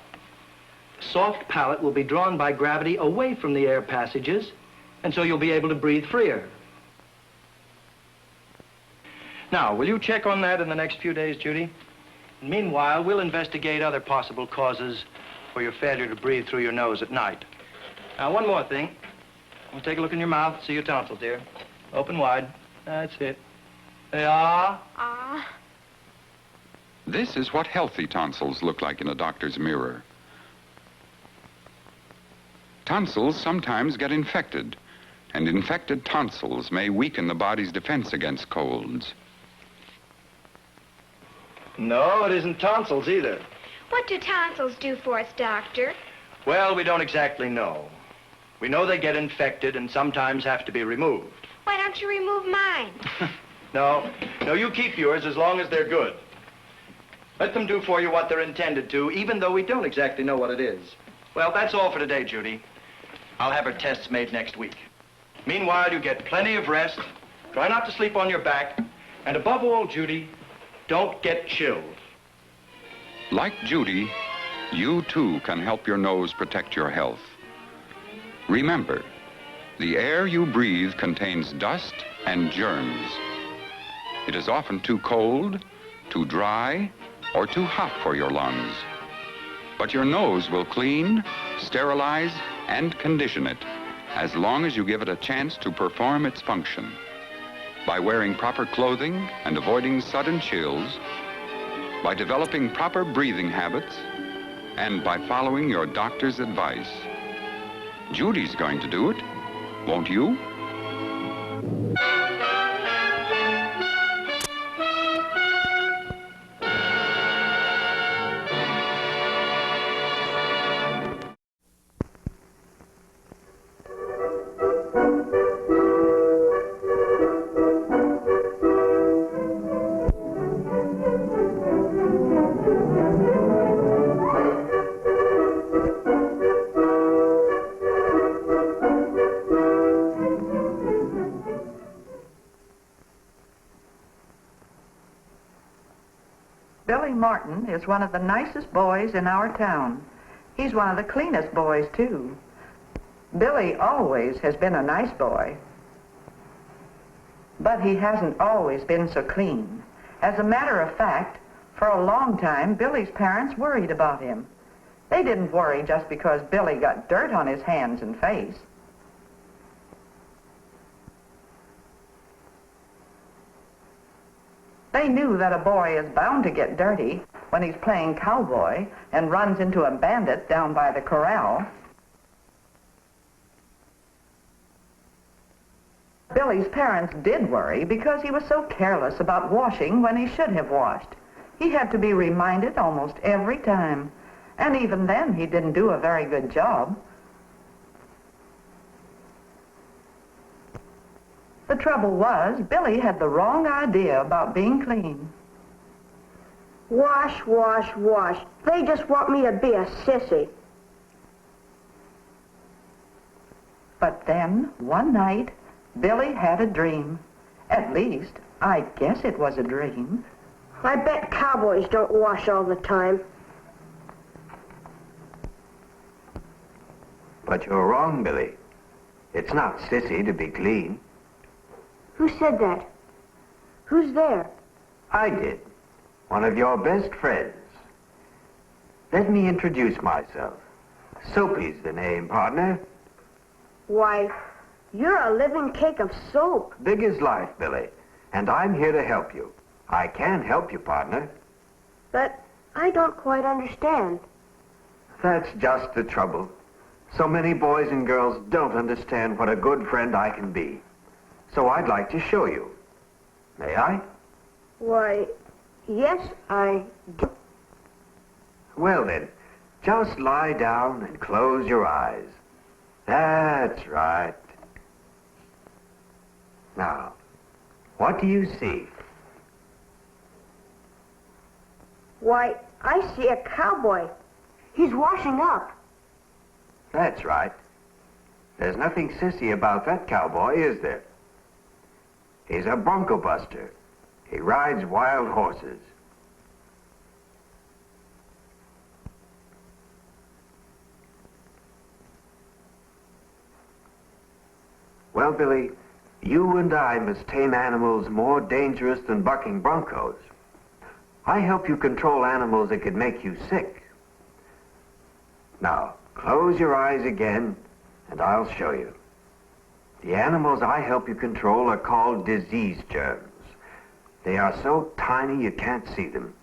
Q: the soft palate will be drawn by gravity away from the air passages, and so you'll be able to breathe freer. Now, will you check on that in the next few days, Judy? Meanwhile, we'll investigate other possible causes for your failure to breathe through your nose at night. Now, one more thing. We'll take a look in your mouth, see your tonsils, dear. Open wide. That's it. They are.
R: This is what healthy tonsils look like in a doctor's mirror. Tonsils sometimes get infected, and infected tonsils may weaken the body's defense against colds.
Q: No, it isn't tonsils either.
K: What do tonsils do for us, Doctor?
Q: Well, we don't exactly know. We know they get infected and sometimes have to be removed.
K: Why don't you remove mine?
Q: No, you keep yours as long as they're good. Let them do for you what they're intended to, even though we don't exactly know what it is. Well, that's all for today, Judy. I'll have her tests made next week. Meanwhile, you get plenty of rest, try not to sleep on your back, and above all, Judy, don't get chilled.
R: Like Judy, you too can help your nose protect your health. Remember, the air you breathe contains dust and germs. It is often too cold, too dry, or too hot for your lungs. But your nose will clean, sterilize, and condition it as long as you give it a chance to perform its function. By wearing proper clothing and avoiding sudden chills, by developing proper breathing habits, and by following your doctor's advice. Judy's going to do it, won't you?
S: Billy Martin is one of the nicest boys in our town. He's one of the cleanest boys, too. Billy always has been a nice boy. But he hasn't always been so clean. As a matter of fact, for a long time, Billy's parents worried about him. They didn't worry just because Billy got dirt on his hands and face. They knew that a boy is bound to get dirty when he's playing cowboy and runs into a bandit down by the corral. Billy's parents did worry because he was so careless about washing when he should have washed. He had to be reminded almost every time, and even then he didn't do a very good job. The trouble was, Billy had the wrong idea about being clean.
C: Wash, wash, wash. They just want me to be a sissy.
S: But then, one night, Billy had a dream. At least, I guess it was a dream.
C: I bet cowboys don't wash all the time.
T: But you're wrong, Billy. It's not sissy to be clean.
C: Who said that? Who's there?
T: I did. One of your best friends. Let me introduce myself. Soapy's the name, partner.
C: Why, you're a living cake of soap.
T: Big as life, Billy. And I'm here to help you. I can help you, partner.
C: But I don't quite understand.
T: That's just the trouble. So many boys and girls don't understand what a good friend I can be. So I'd like to show you. May I?
C: Why, yes, I do.
T: Well then, just lie down and close your eyes. That's right. Now, what do you see?
C: Why, I see a cowboy. He's washing up.
T: That's right. There's nothing sissy about that cowboy, is there? He's a bronco buster. He rides wild horses. Well, Billy, you and I must tame animals more dangerous than bucking broncos. I help you control animals that could make you sick. Now, close your eyes again, and I'll show you. The animals I help you control are called disease germs. They are so tiny you can't see them,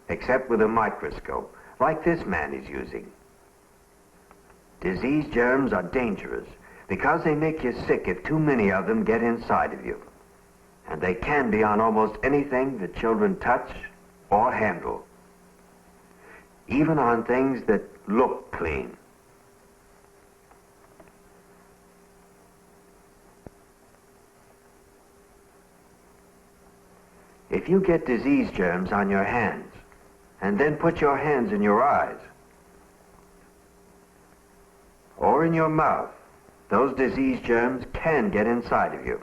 T: except with a microscope, like this man is using. Disease germs are dangerous because they make you sick if too many of them get inside of you. And they can be on almost anything that children touch or handle, even on things that look clean. If you get disease germs on your hands and then put your hands in your eyes or in your mouth, those disease germs can get inside of you.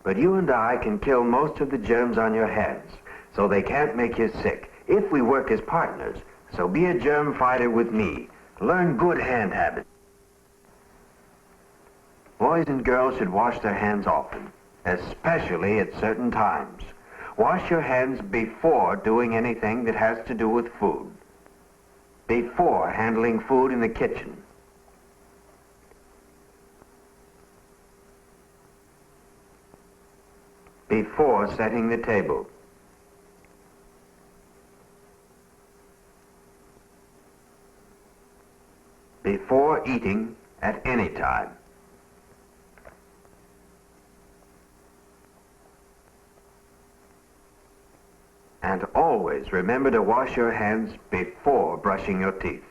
T: But you and I can kill most of the germs on your hands, so they can't make you sick if we work as partners. So be a germ fighter with me. Learn good hand habits. Boys and girls should wash their hands often, especially at certain times. Wash your hands before doing anything that has to do with food, before handling food in the kitchen, before setting the table, before eating at any time. And always remember to wash your hands before brushing your teeth.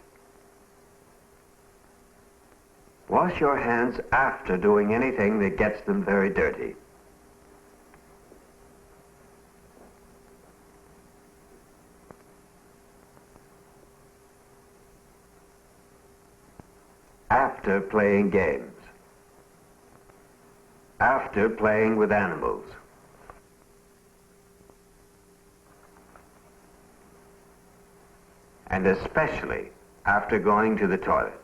T: Wash your hands after doing anything that gets them very dirty. After playing games. After playing with animals. And especially after going to the toilet.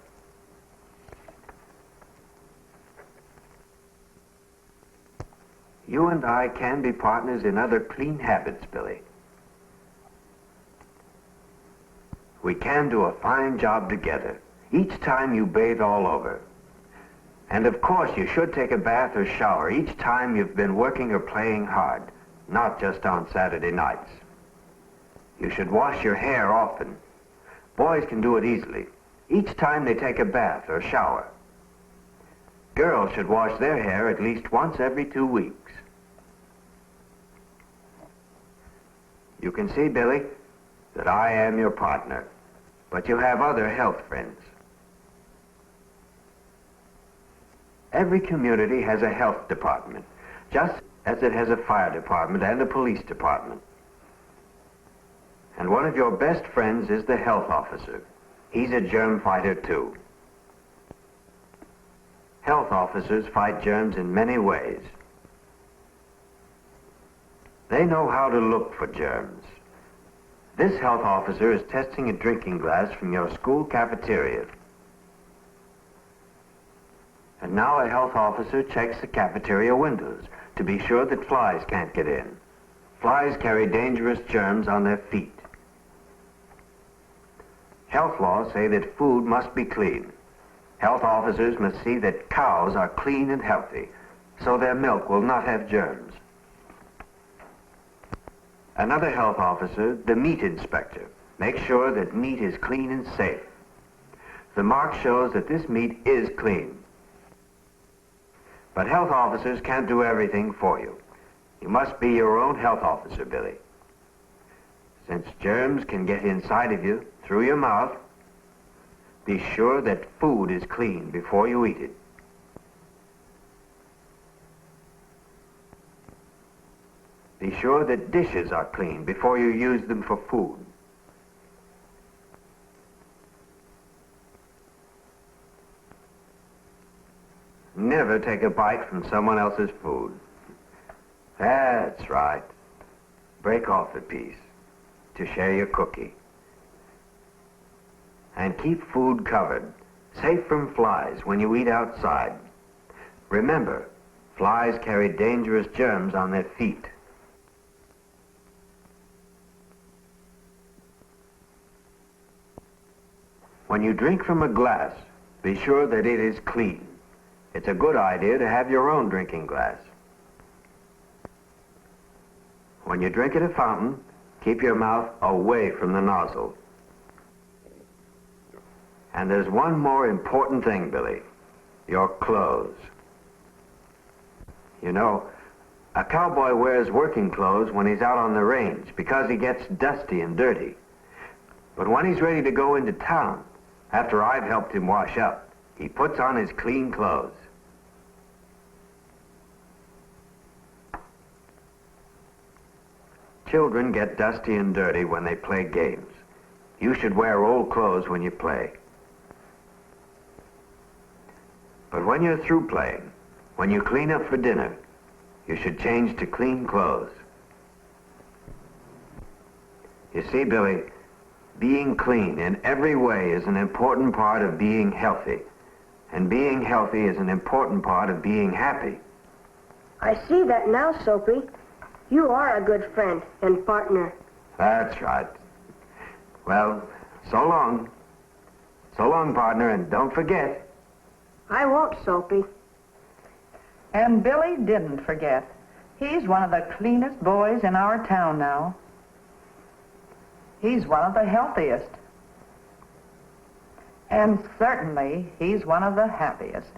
T: You and I can be partners in other clean habits, Billy. We can do a fine job together each time you bathe all over. And of course you should take a bath or shower each time you've been working or playing hard, not just on Saturday nights. You should wash your hair often. Boys can do it easily, each time they take a bath or shower. Girls should wash their hair at least once every 2 weeks. You can see, Billy, that I am your partner, but you have other health friends. Every community has a health department, just as it has a fire department and a police department. And one of your best friends is the health officer. He's a germ fighter too. Health officers fight germs in many ways. They know how to look for germs. This health officer is testing a drinking glass from your school cafeteria. And now a health officer checks the cafeteria windows to be sure that flies can't get in. Flies carry dangerous germs on their feet. Health laws say that food must be clean. Health officers must see that cows are clean and healthy, so their milk will not have germs. Another health officer, the meat inspector, makes sure that meat is clean and safe. The mark shows that this meat is clean. But health officers can't do everything for you. You must be your own health officer, Billy. Since germs can get inside of you through your mouth, be sure that food is clean before you eat it. Be sure that dishes are clean before you use them for food. Never take a bite from someone else's food. That's right. Break off a piece to share your cookie. And keep food covered, safe from flies when you eat outside. Remember, flies carry dangerous germs on their feet. When you drink from a glass, be sure that it is clean. It's a good idea to have your own drinking glass. When you drink at a fountain, keep your mouth away from the nozzle. And there's one more important thing, Billy. Your clothes. You know, a cowboy wears working clothes when he's out on the range because he gets dusty and dirty. But when he's ready to go into town, after I've helped him wash up, he puts on his clean clothes. Children get dusty and dirty when they play games. You should wear old clothes when you play. But when you're through playing, when you clean up for dinner, you should change to clean clothes. You see, Billy, being clean in every way is an important part of being healthy. And being healthy is an important part of being happy.
U: I see that now, Soapy. You are a good friend and partner.
T: That's right. Well, so long. So long, partner, and don't forget.
U: I won't, Soapy.
S: And Billy didn't forget. He's one of the cleanest boys in our town now. He's one of the healthiest. And certainly, he's one of the happiest.